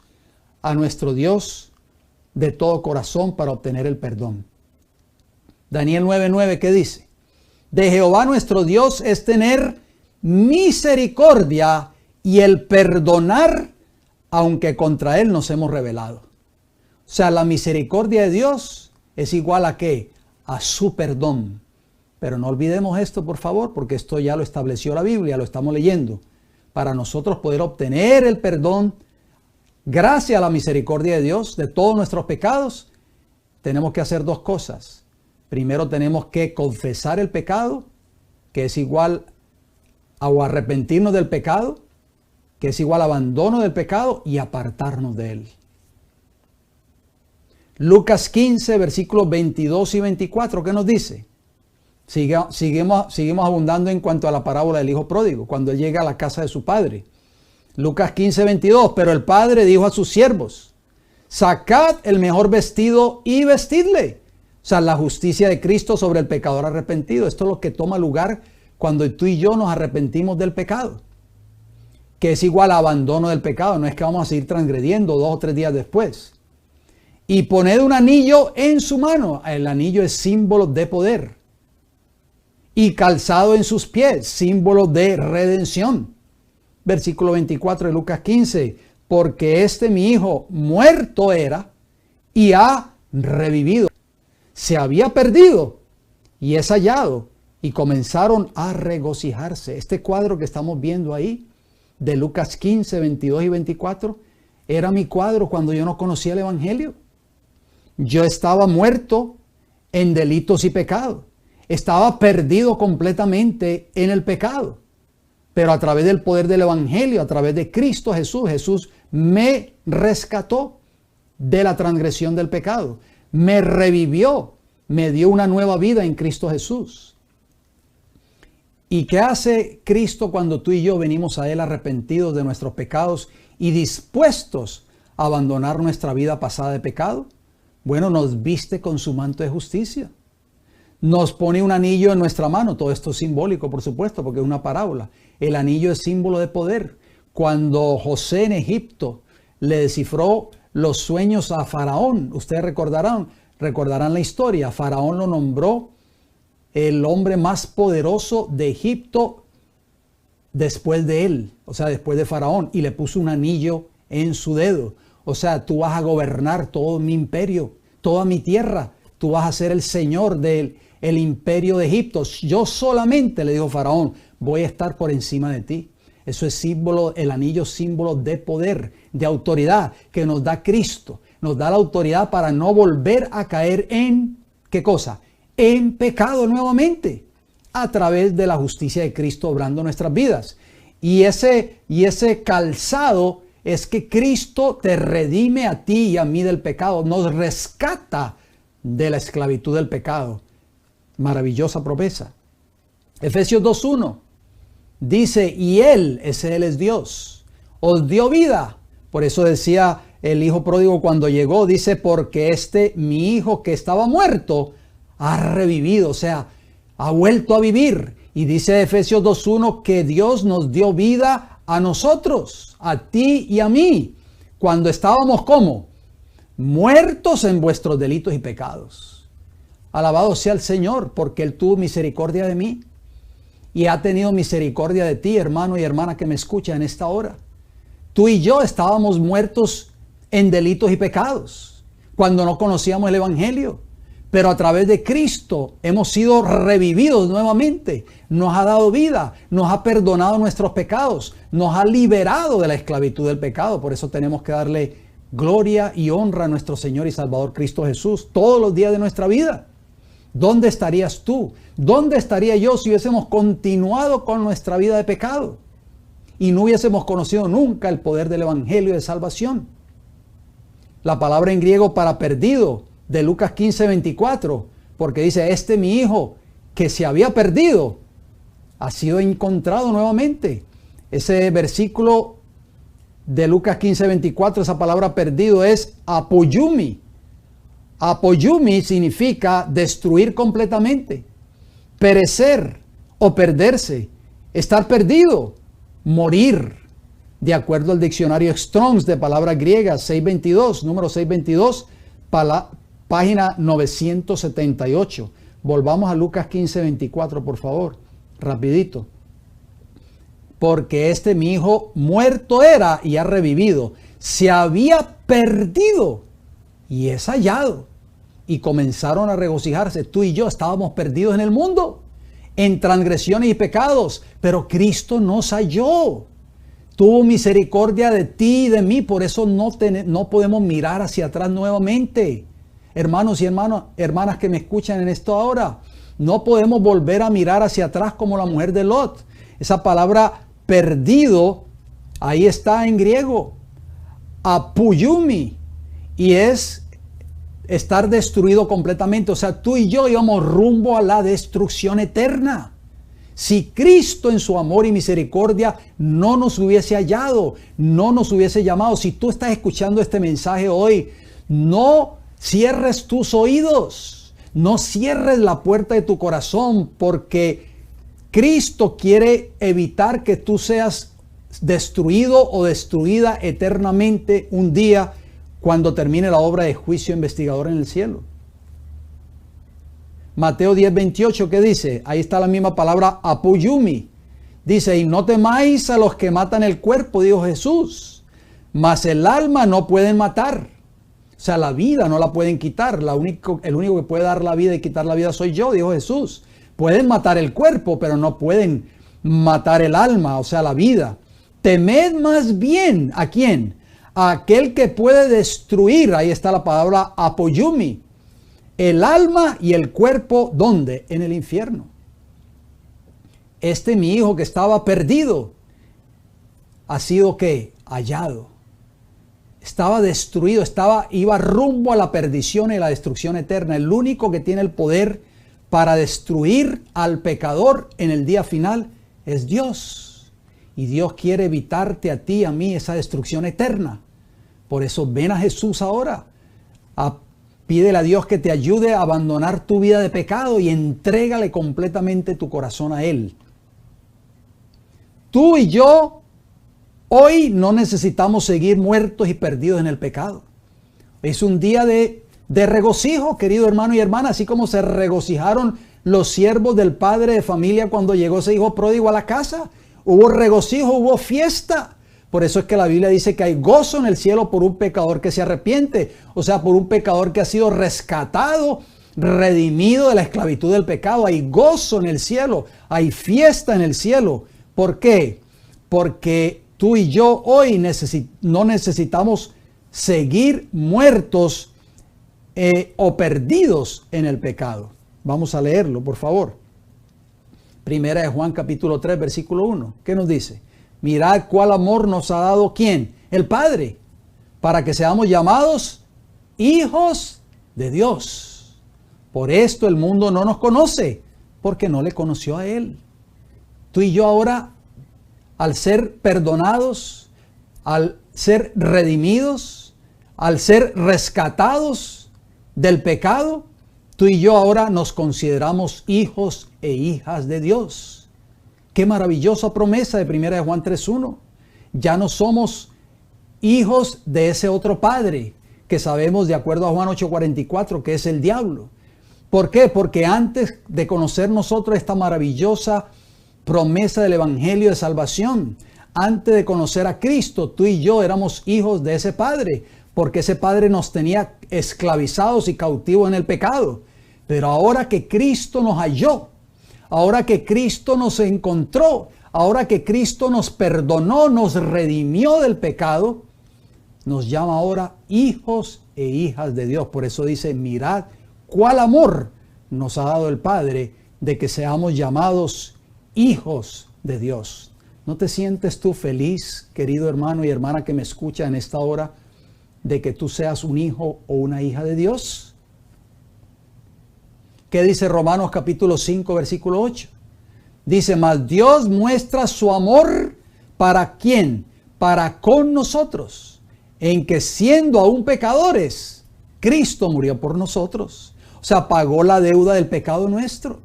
a nuestro Dios de todo corazón para obtener el perdón. Daniel 9:9, ¿qué dice? De Jehová nuestro Dios es tener misericordia y el perdonar, aunque contra Él nos hemos rebelado. O sea, la misericordia de Dios es igual a ¿qué? A su perdón. Pero no olvidemos esto, por favor, porque esto ya lo estableció la Biblia, lo estamos leyendo. Para nosotros poder obtener el perdón, gracias a la misericordia de Dios, de todos nuestros pecados, tenemos que hacer dos cosas. Primero tenemos que confesar el pecado, que es igual a arrepentirnos del pecado, que es igual a abandono del pecado y apartarnos de él. Lucas 15, versículos 22 y 24, ¿qué nos dice? Seguimos abundando en cuanto a la parábola del hijo pródigo, cuando él llega a la casa de su padre. Lucas 15, 22, pero el padre dijo a sus siervos: sacad el mejor vestido y vestidle. O sea, la justicia de Cristo sobre el pecador arrepentido. Esto es lo que toma lugar cuando tú y yo nos arrepentimos del pecado, que es igual a abandono del pecado. No es que vamos a seguir transgrediendo 2 o 3 días después. y poned un anillo en su mano. El anillo es símbolo de poder. Y calzado en sus pies, símbolo de redención. Versículo 24 de Lucas 15. Porque este mi hijo muerto era y ha revivido. Se había perdido y es hallado. Y comenzaron a regocijarse. Este cuadro que estamos viendo ahí, de Lucas 15, 22 y 24, era mi cuadro cuando yo no conocía el Evangelio. Yo estaba muerto en delitos y pecados. Estaba perdido completamente en el pecado. Pero a través del poder del Evangelio, a través de Cristo Jesús, Jesús me rescató de la transgresión del pecado. Me revivió, me dio una nueva vida en Cristo Jesús. ¿Y qué hace Cristo cuando tú y yo venimos a Él arrepentidos de nuestros pecados y dispuestos a abandonar nuestra vida pasada de pecado? Bueno, nos viste con su manto de justicia. Nos pone un anillo en nuestra mano. Todo esto es simbólico, por supuesto, porque es una parábola. El anillo es símbolo de poder. Cuando José en Egipto le descifró los sueños a Faraón, ustedes recordarán la historia. Faraón lo nombró el hombre más poderoso de Egipto después de él, o sea, después de Faraón, y le puso un anillo en su dedo. O sea, tú vas a gobernar todo mi imperio, toda mi tierra. Tú vas a ser el señor del imperio de Egipto. Yo solamente, le dijo Faraón, voy a estar por encima de ti. Eso es símbolo, el anillo símbolo de poder, de autoridad que nos da Cristo. Nos da la autoridad para no volver a caer en, ¿qué cosa? En pecado nuevamente, a través de la justicia de Cristo obrando nuestras vidas. Y ese calzado es que Cristo te redime a ti y a mí del pecado, nos rescata de la esclavitud del pecado. Maravillosa promesa. Efesios 2:1 dice, y Él es Dios, os dio vida. Por eso decía el hijo pródigo cuando llegó, dice, porque mi hijo que estaba muerto, ha revivido, o sea, ha vuelto a vivir. Y dice Efesios 2:1 que Dios nos dio vida a nosotros, a ti y a mí, cuando estábamos ¿cómo? Muertos en vuestros delitos y pecados. Alabado sea el Señor, porque Él tuvo misericordia de mí y ha tenido misericordia de ti, hermano y hermana que me escucha en esta hora. Tú y yo estábamos muertos en delitos y pecados cuando no conocíamos el Evangelio. Pero a través de Cristo hemos sido revividos nuevamente. Nos ha dado vida, nos ha perdonado nuestros pecados, nos ha liberado de la esclavitud del pecado. Por eso tenemos que darle gloria y honra a nuestro Señor y Salvador Cristo Jesús todos los días de nuestra vida. ¿Dónde estarías tú? ¿Dónde estaría yo si hubiésemos continuado con nuestra vida de pecado y no hubiésemos conocido nunca el poder del Evangelio de salvación? La palabra en griego para perdido de Lucas 15, 24, porque dice, mi hijo que se había perdido ha sido encontrado nuevamente. Ese versículo de Lucas 15, 24, esa palabra perdido es apoyumi. Apoyumi significa destruir completamente, perecer o perderse, estar perdido, morir. De acuerdo al diccionario Strong's de palabras griegas 622, número 622, página 978. Volvamos a Lucas 15, 24, por favor, rapidito. Porque mi hijo muerto era y ha revivido. Se había perdido y es hallado. Y comenzaron a regocijarse. Tú y yo estábamos perdidos en el mundo, en transgresiones y pecados, pero Cristo nos halló. Tuvo misericordia de ti y de mí, por eso no podemos mirar hacia atrás nuevamente. Hermanos y hermanas que me escuchan en esto ahora, no podemos volver a mirar hacia atrás como la mujer de Lot. Esa palabra perdido, ahí está en griego, apuyumi, y es estar destruido completamente. O sea, tú y yo íbamos rumbo a la destrucción eterna. Si Cristo en su amor y misericordia no nos hubiese hallado, no nos hubiese llamado, si tú estás escuchando este mensaje hoy, no cierres tus oídos, no cierres la puerta de tu corazón, porque Cristo quiere evitar que tú seas destruido o destruida eternamente un día cuando termine la obra de juicio investigador en el cielo. Mateo 10:28, ¿qué dice? Ahí está la misma palabra apoyumi. Dice, y no temáis a los que matan el cuerpo, dijo Jesús, mas el alma no pueden matar. O sea, la vida no la pueden quitar. El único que puede dar la vida y quitar la vida soy yo, dijo Jesús. Pueden matar el cuerpo, pero no pueden matar el alma, o sea, la vida. Temed más bien, ¿a quién? A aquel que puede destruir, ahí está la palabra apoyumi, el alma y el cuerpo, ¿dónde? En el infierno. Mi hijo que estaba perdido, ha sido ¿qué? Hallado. Estaba destruido, iba rumbo a la perdición y la destrucción eterna. El único que tiene el poder para destruir al pecador en el día final es Dios. Y Dios quiere evitarte a ti y a mí esa destrucción eterna. Por eso ven a Jesús ahora. Pídele a Dios que te ayude a abandonar tu vida de pecado y entrégale completamente tu corazón a Él. Tú y yo hoy no necesitamos seguir muertos y perdidos en el pecado. Es un día de regocijo, querido hermano y hermana, así como se regocijaron los siervos del padre de familia cuando llegó ese hijo pródigo a la casa. Hubo regocijo, hubo fiesta. Por eso es que la Biblia dice que hay gozo en el cielo por un pecador que se arrepiente. O sea, por un pecador que ha sido rescatado, redimido de la esclavitud del pecado. Hay gozo en el cielo, hay fiesta en el cielo. ¿Por qué? Porque tú y yo hoy no necesitamos seguir muertos o perdidos en el pecado. Vamos a leerlo, por favor. Primera de Juan capítulo 3, versículo 1. ¿Qué nos dice? Mirad cuál amor nos ha dado ¿quién? El Padre, para que seamos llamados hijos de Dios. Por esto el mundo no nos conoce, porque no le conoció a Él. Tú y yo ahora, al ser perdonados, al ser redimidos, al ser rescatados del pecado, tú y yo ahora nos consideramos hijos e hijas de Dios. Qué maravillosa promesa de 1 de Juan 3:1. Ya no somos hijos de ese otro padre que sabemos de acuerdo a Juan 8:44 que es el diablo. ¿Por qué? Porque antes de conocer nosotros esta maravillosa promesa del evangelio de salvación, antes de conocer a Cristo, tú y yo éramos hijos de ese padre, porque ese padre nos tenía esclavizados y cautivos en el pecado. Pero ahora que Cristo nos halló, ahora que Cristo nos encontró, ahora que Cristo nos perdonó, nos redimió del pecado, nos llama ahora hijos e hijas de Dios. Por eso dice, mirad cuál amor nos ha dado el Padre de que seamos llamados hijos de Dios. ¿No te sientes tú feliz, querido hermano y hermana que me escucha en esta hora, de que tú seas un hijo o una hija de Dios? ¿Qué dice Romanos capítulo 5, versículo 8? Dice, mas Dios muestra su amor ¿para quién? Para con nosotros, en que siendo aún pecadores, Cristo murió por nosotros. O sea, pagó la deuda del pecado nuestro.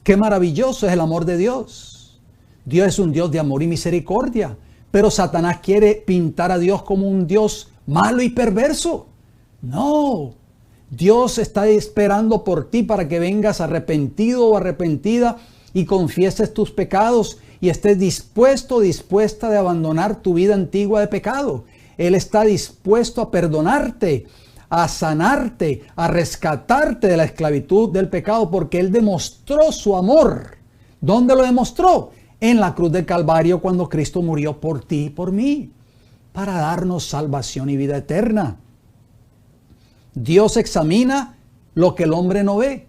Qué maravilloso es el amor de Dios. Dios es un Dios de amor y misericordia, pero Satanás quiere pintar a Dios como un Dios malo y perverso. No, Dios está esperando por ti para que vengas arrepentido o arrepentida y confieses tus pecados y estés dispuesto o dispuesta de abandonar tu vida antigua de pecado. Él está dispuesto a perdonarte, a sanarte, a rescatarte de la esclavitud del pecado, porque Él demostró su amor. ¿Dónde lo demostró? En la cruz del Calvario, cuando Cristo murió por ti y por mí, para darnos salvación y vida eterna. Dios examina lo que el hombre no ve,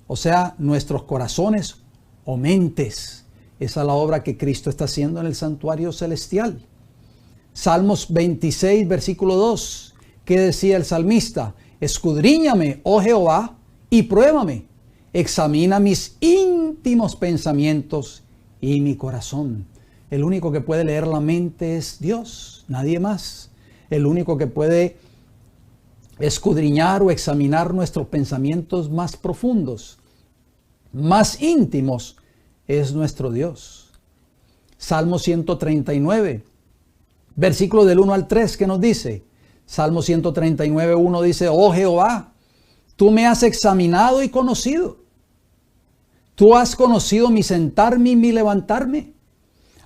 o sea, nuestros corazones o mentes. Esa es la obra que Cristo está haciendo en el santuario celestial. Salmos 26, versículo 2. ¿Qué decía el salmista? Escudriñame, oh Jehová, y pruébame. Examina mis íntimos pensamientos y mi corazón. El único que puede leer la mente es Dios, nadie más. El único que puede escudriñar o examinar nuestros pensamientos más profundos, más íntimos, es nuestro Dios. Salmo 139, versículo del 1 al 3, que nos dice: Salmo 139:1 dice: oh Jehová, tú me has examinado y conocido. Tú has conocido mi sentarme y mi levantarme.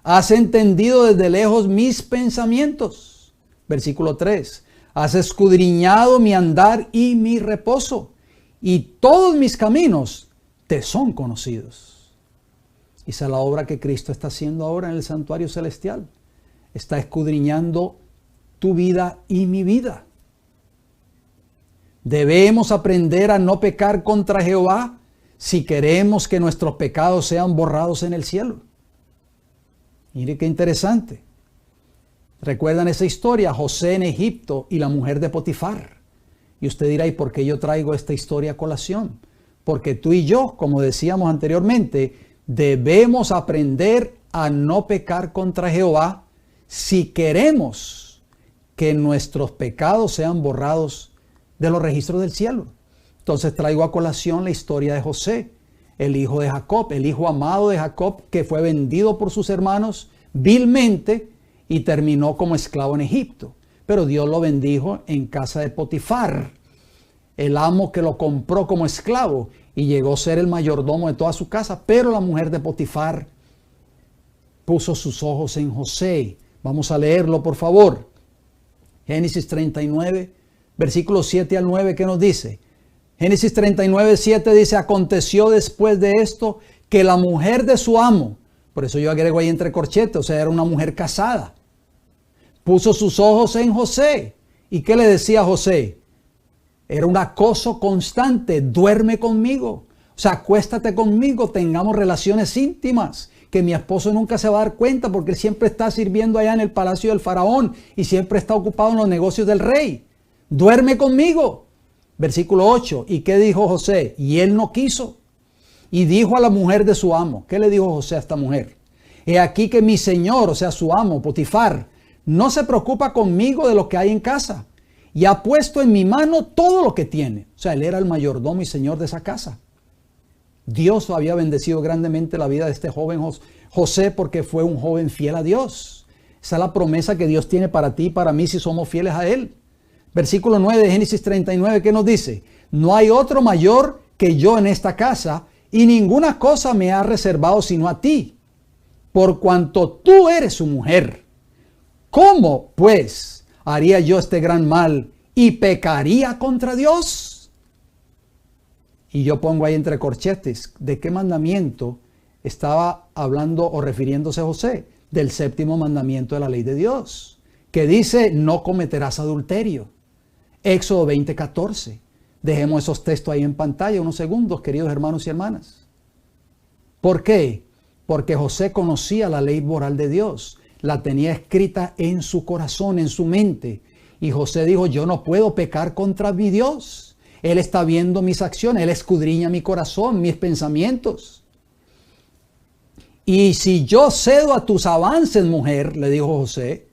Has entendido desde lejos mis pensamientos. Versículo 3. Has escudriñado mi andar y mi reposo, y todos mis caminos te son conocidos. Esa es la obra que Cristo está haciendo ahora en el santuario celestial. Está escudriñando tu vida y mi vida. Debemos aprender a no pecar contra Jehová si queremos que nuestros pecados sean borrados en el cielo. Mire qué interesante. ¿Recuerdan esa historia? José en Egipto y la mujer de Potifar. Y usted dirá: ¿y por qué yo traigo esta historia a colación? Porque tú y yo, como decíamos anteriormente, debemos aprender a no pecar contra Jehová si queremos que nuestros pecados sean borrados de los registros del cielo. Entonces traigo a colación la historia de José, el hijo de Jacob, el hijo amado de Jacob, que fue vendido por sus hermanos vilmente y terminó como esclavo en Egipto. Pero Dios lo bendijo en casa de Potifar, el amo que lo compró como esclavo, y llegó a ser el mayordomo de toda su casa. Pero la mujer de Potifar puso sus ojos en José. Vamos a leerlo, por favor. Génesis 39, versículos 7 al 9, ¿qué nos dice? Génesis 39, 7 dice: aconteció después de esto que la mujer de su amo, por eso yo agrego ahí entre corchetes, o sea, era una mujer casada, puso sus ojos en José. ¿Y qué le decía a José? Era un acoso constante: duerme conmigo, o sea, acuéstate conmigo, tengamos relaciones íntimas, que mi esposo nunca se va a dar cuenta porque él siempre está sirviendo allá en el palacio del faraón y siempre está ocupado en los negocios del rey. Duerme conmigo. Versículo 8. ¿Y qué dijo José? Y él no quiso. Y dijo a la mujer de su amo. ¿Qué le dijo José a esta mujer? He aquí que mi señor, o sea, su amo, Potifar, no se preocupa conmigo de lo que hay en casa, y ha puesto en mi mano todo lo que tiene. O sea, él era el mayordomo y señor de esa casa. Dios había bendecido grandemente la vida de este joven José porque fue un joven fiel a Dios. Esa es la promesa que Dios tiene para ti y para mí si somos fieles a Él. Versículo 9 de Génesis 39, ¿qué nos dice? No hay otro mayor que yo en esta casa, y ninguna cosa me ha reservado sino a ti, por cuanto tú eres su mujer. ¿Cómo, pues, haría yo este gran mal y pecaría contra Dios? Y yo pongo ahí entre corchetes, ¿de qué mandamiento estaba hablando o refiriéndose José? Del séptimo mandamiento de la ley de Dios, que dice: no cometerás adulterio. Éxodo 20:14. Dejemos esos textos ahí en pantalla unos segundos, queridos hermanos y hermanas. ¿Por qué? Porque José conocía la ley moral de Dios, la tenía escrita en su corazón, en su mente. Y José dijo: yo no puedo pecar contra mi Dios. Él está viendo mis acciones, Él escudriña mi corazón, mis pensamientos. Y si yo cedo a tus avances, mujer, le dijo José,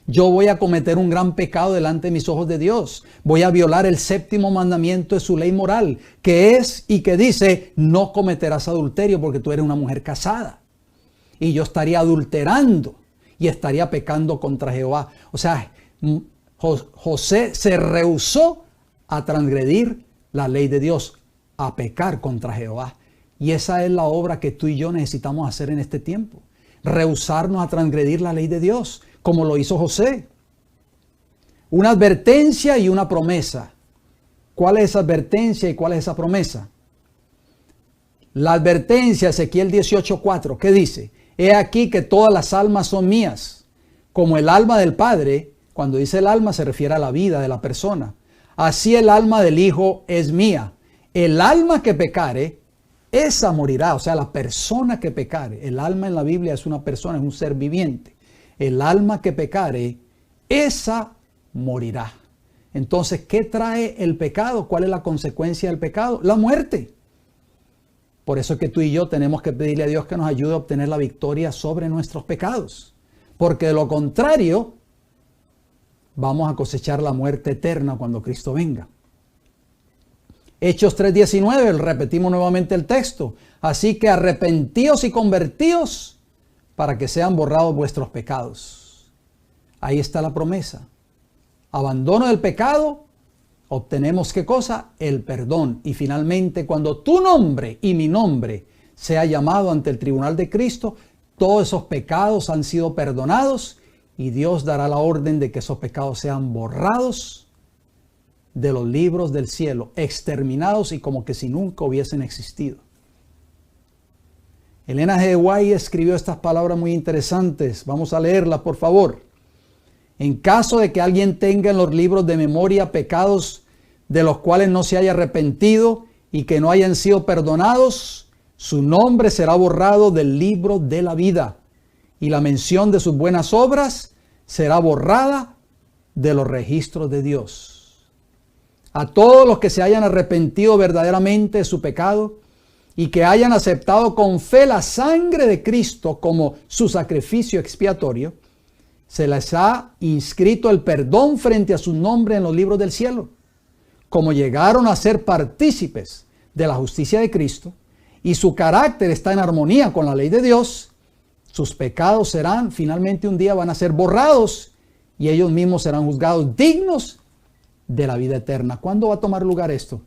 yo voy a cometer un gran pecado delante de mis ojos de Dios. Voy a violar el séptimo mandamiento de su ley moral, que es y que dice: no cometerás adulterio, porque tú eres una mujer casada. Y yo estaría adulterando y estaría pecando contra Jehová. O sea, José se rehusó a transgredir la ley de Dios, a pecar contra Jehová. Y esa es la obra que tú y yo necesitamos hacer en este tiempo. Rehusarnos a transgredir la ley de Dios, como lo hizo José. Una advertencia y una promesa. ¿Cuál es esa advertencia y cuál es esa promesa? La advertencia, Ezequiel 18:4, ¿qué dice? He aquí que todas las almas son mías, como el alma del Padre. Cuando dice el alma se refiere a la vida de la persona. Así el alma del Hijo es mía. El alma que pecare, esa morirá. O sea, la persona que pecare. El alma en la Biblia es una persona, es un ser viviente. El alma que pecare, esa morirá. Entonces, ¿qué trae el pecado? ¿Cuál es la consecuencia del pecado? La muerte. Por eso es que tú y yo tenemos que pedirle a Dios que nos ayude a obtener la victoria sobre nuestros pecados. Porque de lo contrario, vamos a cosechar la muerte eterna cuando Cristo venga. Hechos 3:19, repetimos nuevamente el texto. Así que arrepentíos y convertíos para que sean borrados vuestros pecados. Ahí está la promesa. abandono del pecado, obtenemos ¿qué cosa? El perdón. Y finalmente, cuando tu nombre y mi nombre sea llamado ante el tribunal de Cristo, todos esos pecados han sido perdonados y Dios dará la orden de que esos pecados sean borrados de los libros del cielo, exterminados y como que si nunca hubiesen existido. Elena G. White escribió estas palabras muy interesantes. Vamos a leerlas, por favor. En caso de que alguien tenga en los libros de memoria pecados de los cuales no se haya arrepentido y que no hayan sido perdonados, su nombre será borrado del libro de la vida y la mención de sus buenas obras será borrada de los registros de Dios. A todos los que se hayan arrepentido verdaderamente de su pecado y que hayan aceptado con fe la sangre de Cristo como su sacrificio expiatorio, se les ha inscrito el perdón frente a su nombre en los libros del cielo. Como llegaron a ser partícipes de la justicia de Cristo y su carácter está en armonía con la ley de Dios, sus pecados serán, finalmente un día van a ser borrados y ellos mismos serán juzgados dignos de la vida eterna. ¿Cuándo va a tomar lugar esto?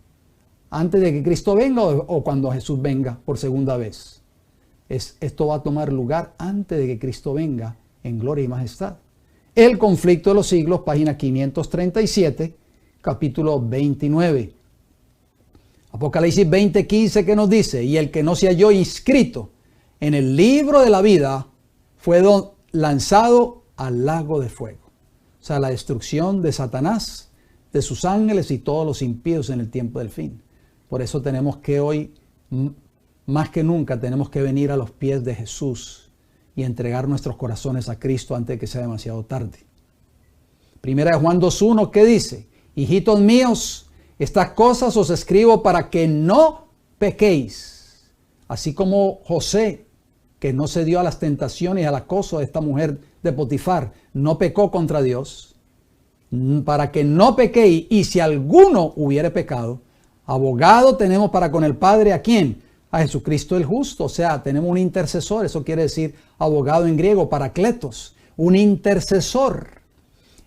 ¿Antes de que Cristo venga o cuando Jesús venga por segunda vez? Esto va a tomar lugar antes de que Cristo venga en gloria y majestad. El conflicto de los siglos, página 537, capítulo 29. Apocalipsis 20:15 que nos dice, y el que no se halló inscrito en el libro de la vida fue lanzado al lago de fuego. O sea, la destrucción de Satanás, de sus ángeles y todos los impíos en el tiempo del fin. Por eso tenemos que hoy, más que nunca, tenemos que venir a los pies de Jesús y entregar nuestros corazones a Cristo antes de que sea demasiado tarde. Primera de Juan 2:1, ¿qué dice? Hijitos míos, estas cosas os escribo para que no pequéis. Así como José, que no se dio a las tentaciones y al acoso de esta mujer de Potifar, no pecó contra Dios, para que no pequéis, y si alguno hubiere pecado, abogado tenemos para con el Padre, ¿a quién? A Jesucristo el justo. O sea, tenemos un intercesor. Eso quiere decir abogado en griego, parakletos, un intercesor.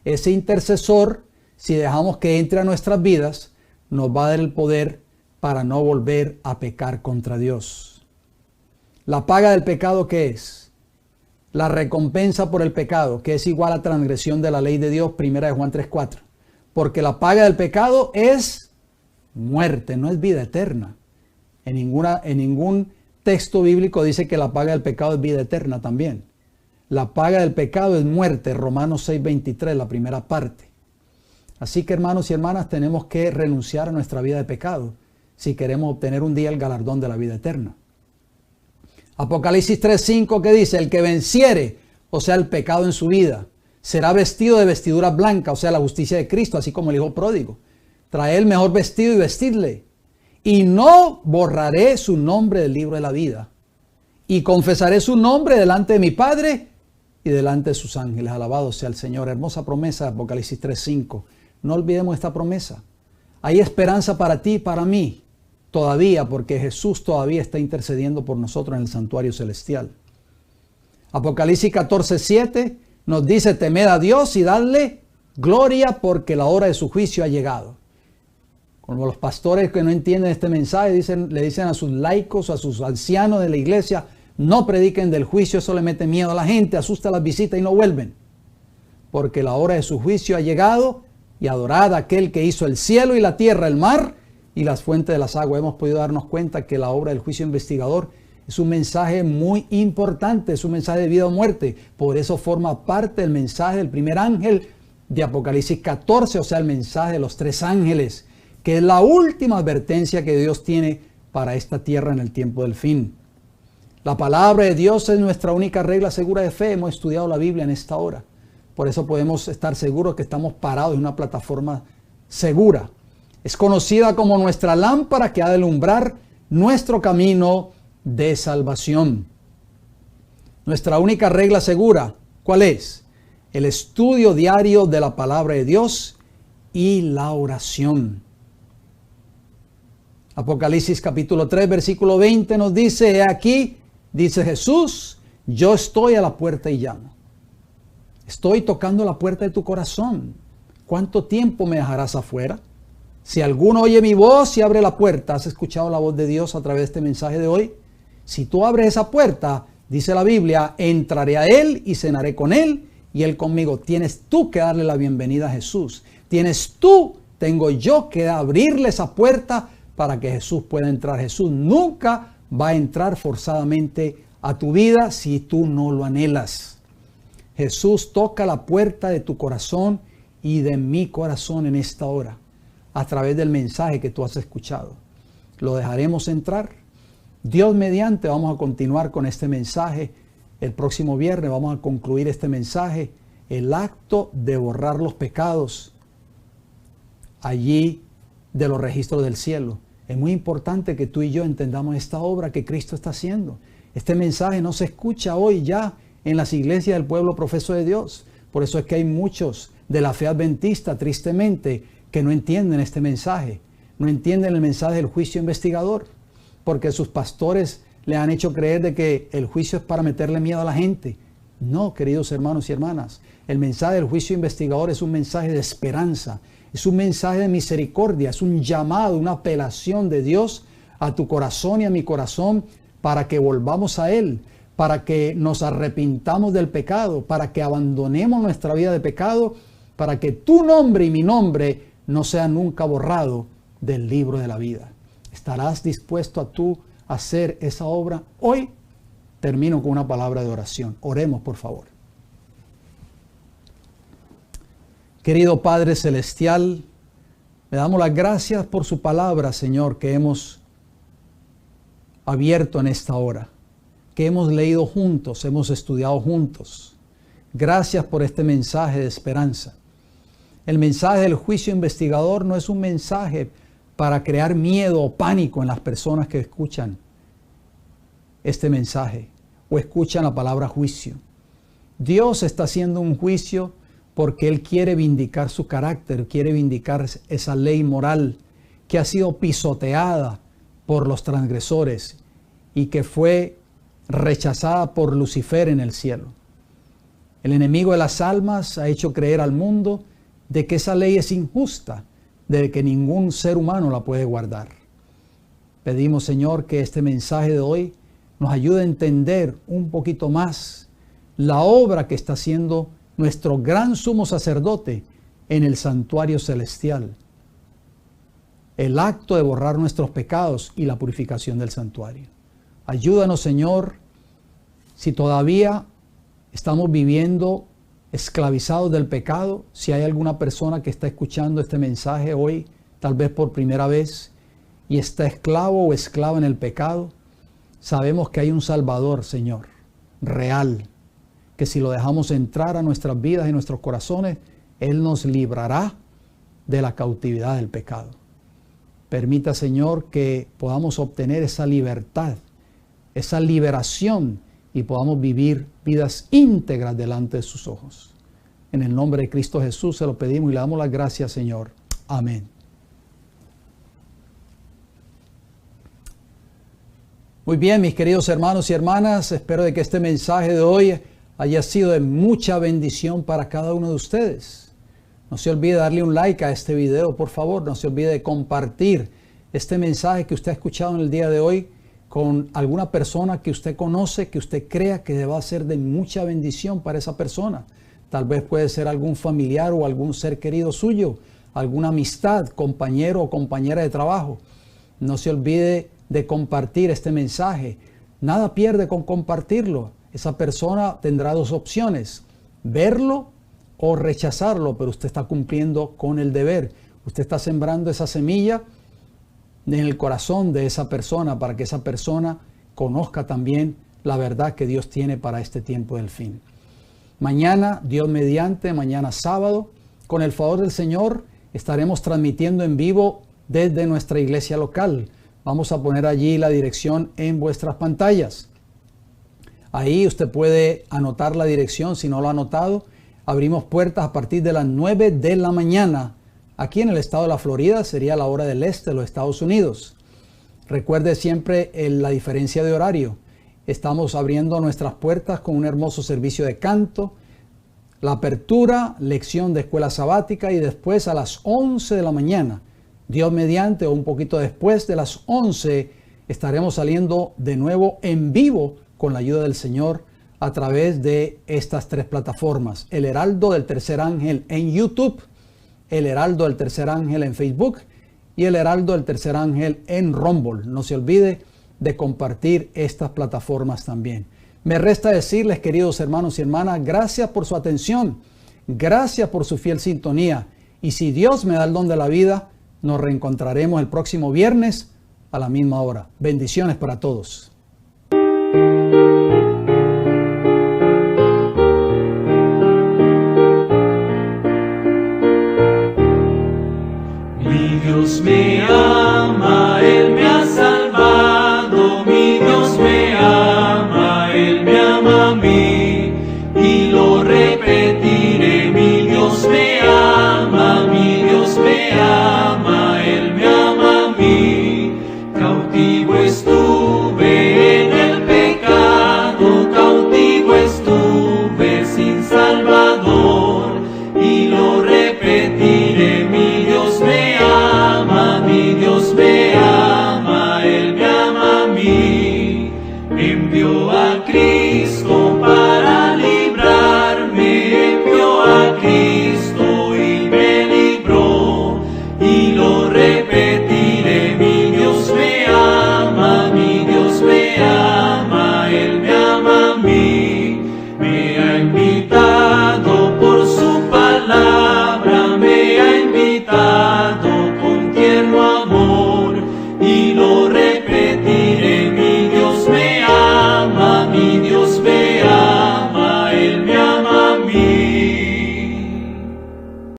Ese intercesor, si dejamos que entre a nuestras vidas, nos va a dar el poder para no volver a pecar contra Dios. La paga del pecado, ¿qué es? La recompensa por el pecado, que es igual a transgresión de la ley de Dios, primera de Juan 3:4. Porque la paga del pecado es muerte, no es vida eterna. En ningún texto bíblico dice que la paga del pecado es vida eterna también. La paga del pecado es muerte, Romanos 6:23, la primera parte. Así que, hermanos y hermanas, tenemos que renunciar a nuestra vida de pecado si queremos obtener un día el galardón de la vida eterna. Apocalipsis 3:5, que dice, el que venciere, o sea, el pecado en su vida, será vestido de vestidura blanca, o sea, la justicia de Cristo, así como el hijo pródigo. Trae el mejor vestido y vestidle. Y no borraré su nombre del libro de la vida. Y confesaré su nombre delante de mi Padre y delante de sus ángeles. Alabado sea el Señor. Hermosa promesa de Apocalipsis 3:5. No olvidemos esta promesa. Hay esperanza para ti y para mí. Todavía, porque Jesús todavía está intercediendo por nosotros en el santuario celestial. Apocalipsis 14:7 nos dice, temed a Dios y dadle gloria porque la hora de su juicio ha llegado. Como los pastores que no entienden este mensaje le dicen a sus laicos, a sus ancianos de la iglesia, no prediquen del juicio, eso le mete miedo a la gente, asusta las visitas y no vuelven. Porque la hora de su juicio ha llegado y adorad a aquel que hizo el cielo y la tierra, el mar y las fuentes de las aguas. Hemos podido darnos cuenta que la obra del juicio investigador es un mensaje muy importante, es un mensaje de vida o muerte. Por eso forma parte del mensaje del primer ángel de Apocalipsis 14, o sea, el mensaje de los tres ángeles, que es la última advertencia que Dios tiene para esta tierra en el tiempo del fin. La palabra de Dios es nuestra única regla segura de fe. Hemos estudiado la Biblia en esta hora. Por eso podemos estar seguros que estamos parados en una plataforma segura. Es conocida como nuestra lámpara que ha de alumbrar nuestro camino de salvación. Nuestra única regla segura, ¿cuál es? El estudio diario de la palabra de Dios y la oración. Apocalipsis capítulo 3, versículo 20 nos dice, he aquí, dice Jesús, yo estoy a la puerta y llamo. Estoy tocando la puerta de tu corazón. ¿Cuánto tiempo me dejarás afuera? Si alguno oye mi voz y abre la puerta, ¿has escuchado la voz de Dios a través de este mensaje de hoy? Si tú abres esa puerta, dice la Biblia, entraré a Él y cenaré con Él y Él conmigo. Tienes tú que darle la bienvenida a Jesús. Tengo yo que abrirle esa puerta para que Jesús pueda entrar. Jesús nunca va a entrar forzadamente a tu vida si tú no lo anhelas. Jesús toca la puerta de tu corazón y de mi corazón en esta hora, a través del mensaje que tú has escuchado. ¿Lo dejaremos entrar? Dios mediante, vamos a continuar con este mensaje. El próximo viernes vamos a concluir este mensaje, el acto de borrar los pecados allí de los registros del cielo. Es muy importante que tú y yo entendamos esta obra que Cristo está haciendo. Este mensaje no se escucha hoy ya en las iglesias del pueblo profeso de Dios. Por eso es que hay muchos de la fe adventista, tristemente, que no entienden este mensaje. No entienden el mensaje del juicio investigador, porque sus pastores le han hecho creer de que el juicio es para meterle miedo a la gente. No, queridos hermanos y hermanas, el mensaje del juicio investigador es un mensaje de esperanza, es un mensaje de misericordia, es un llamado, una apelación de Dios a tu corazón y a mi corazón para que volvamos a Él, para que nos arrepintamos del pecado, para que abandonemos nuestra vida de pecado, para que tu nombre y mi nombre no sea nunca borrado del libro de la vida. ¿Estarás dispuesto a tú hacer esa obra? Hoy termino con una palabra de oración. Oremos, por favor. Querido Padre Celestial, le damos las gracias por su palabra, Señor, que hemos abierto en esta hora, que hemos leído juntos, hemos estudiado juntos. Gracias por este mensaje de esperanza. El mensaje del juicio investigador no es un mensaje para crear miedo o pánico en las personas que escuchan este mensaje o escuchan la palabra juicio. Dios está haciendo un juicio porque Él quiere vindicar su carácter, quiere vindicar esa ley moral que ha sido pisoteada por los transgresores y que fue rechazada por Lucifer en el cielo. El enemigo de las almas ha hecho creer al mundo de que esa ley es injusta, de que ningún ser humano la puede guardar. Pedimos, Señor, que este mensaje de hoy nos ayude a entender un poquito más la obra que está haciendo nuestro gran sumo sacerdote en el santuario celestial. El acto de borrar nuestros pecados y la purificación del santuario. Ayúdanos, Señor, si todavía estamos viviendo esclavizados del pecado, si hay alguna persona que está escuchando este mensaje hoy, tal vez por primera vez, y está esclavo o esclava en el pecado, sabemos que hay un Salvador, Señor, real, que si lo dejamos entrar a nuestras vidas y nuestros corazones, Él nos librará de la cautividad del pecado. Permita, Señor, que podamos obtener esa libertad, esa liberación, y podamos vivir vidas íntegras delante de sus ojos. En el nombre de Cristo Jesús se lo pedimos y le damos las gracias, Señor. Amén. Muy bien, mis queridos hermanos y hermanas, espero de que este mensaje de hoy haya sido de mucha bendición para cada uno de ustedes. No se olvide darle un like a este video, por favor. No se olvide de compartir este mensaje que usted ha escuchado en el día de hoy con alguna persona que usted conoce, que usted crea que deba ser de mucha bendición para esa persona. Tal vez puede ser algún familiar o algún ser querido suyo, alguna amistad, compañero o compañera de trabajo. No se olvide de compartir este mensaje. Nada pierde con compartirlo. Esa persona tendrá dos opciones: verlo o rechazarlo, pero usted está cumpliendo con el deber. Usted está sembrando esa semilla en el corazón de esa persona para que esa persona conozca también la verdad que Dios tiene para este tiempo del fin. Mañana, Dios mediante, mañana sábado, con el favor del Señor, estaremos transmitiendo en vivo desde nuestra iglesia local. Vamos a poner allí la dirección en vuestras pantallas. Ahí usted puede anotar la dirección si no lo ha anotado. Abrimos puertas a partir de las 9 de la mañana. Aquí en el estado de la Florida sería la hora del este de los Estados Unidos. Recuerde siempre la diferencia de horario. Estamos abriendo nuestras puertas con un hermoso servicio de canto. La apertura, lección de escuela sabática y después a las 11 de la mañana. Dios mediante o un poquito después de las 11 estaremos saliendo de nuevo en vivo con la ayuda del Señor a través de estas tres plataformas. El Heraldo del Tercer Ángel en YouTube, el Heraldo del Tercer Ángel en Facebook y el Heraldo del Tercer Ángel en Rumble. No se olvide de compartir estas plataformas también. Me resta decirles, queridos hermanos y hermanas, gracias por su atención, gracias por su fiel sintonía. Y si Dios me da el don de la vida, nos reencontraremos el próximo viernes a la misma hora. Bendiciones para todos. Mi Dios me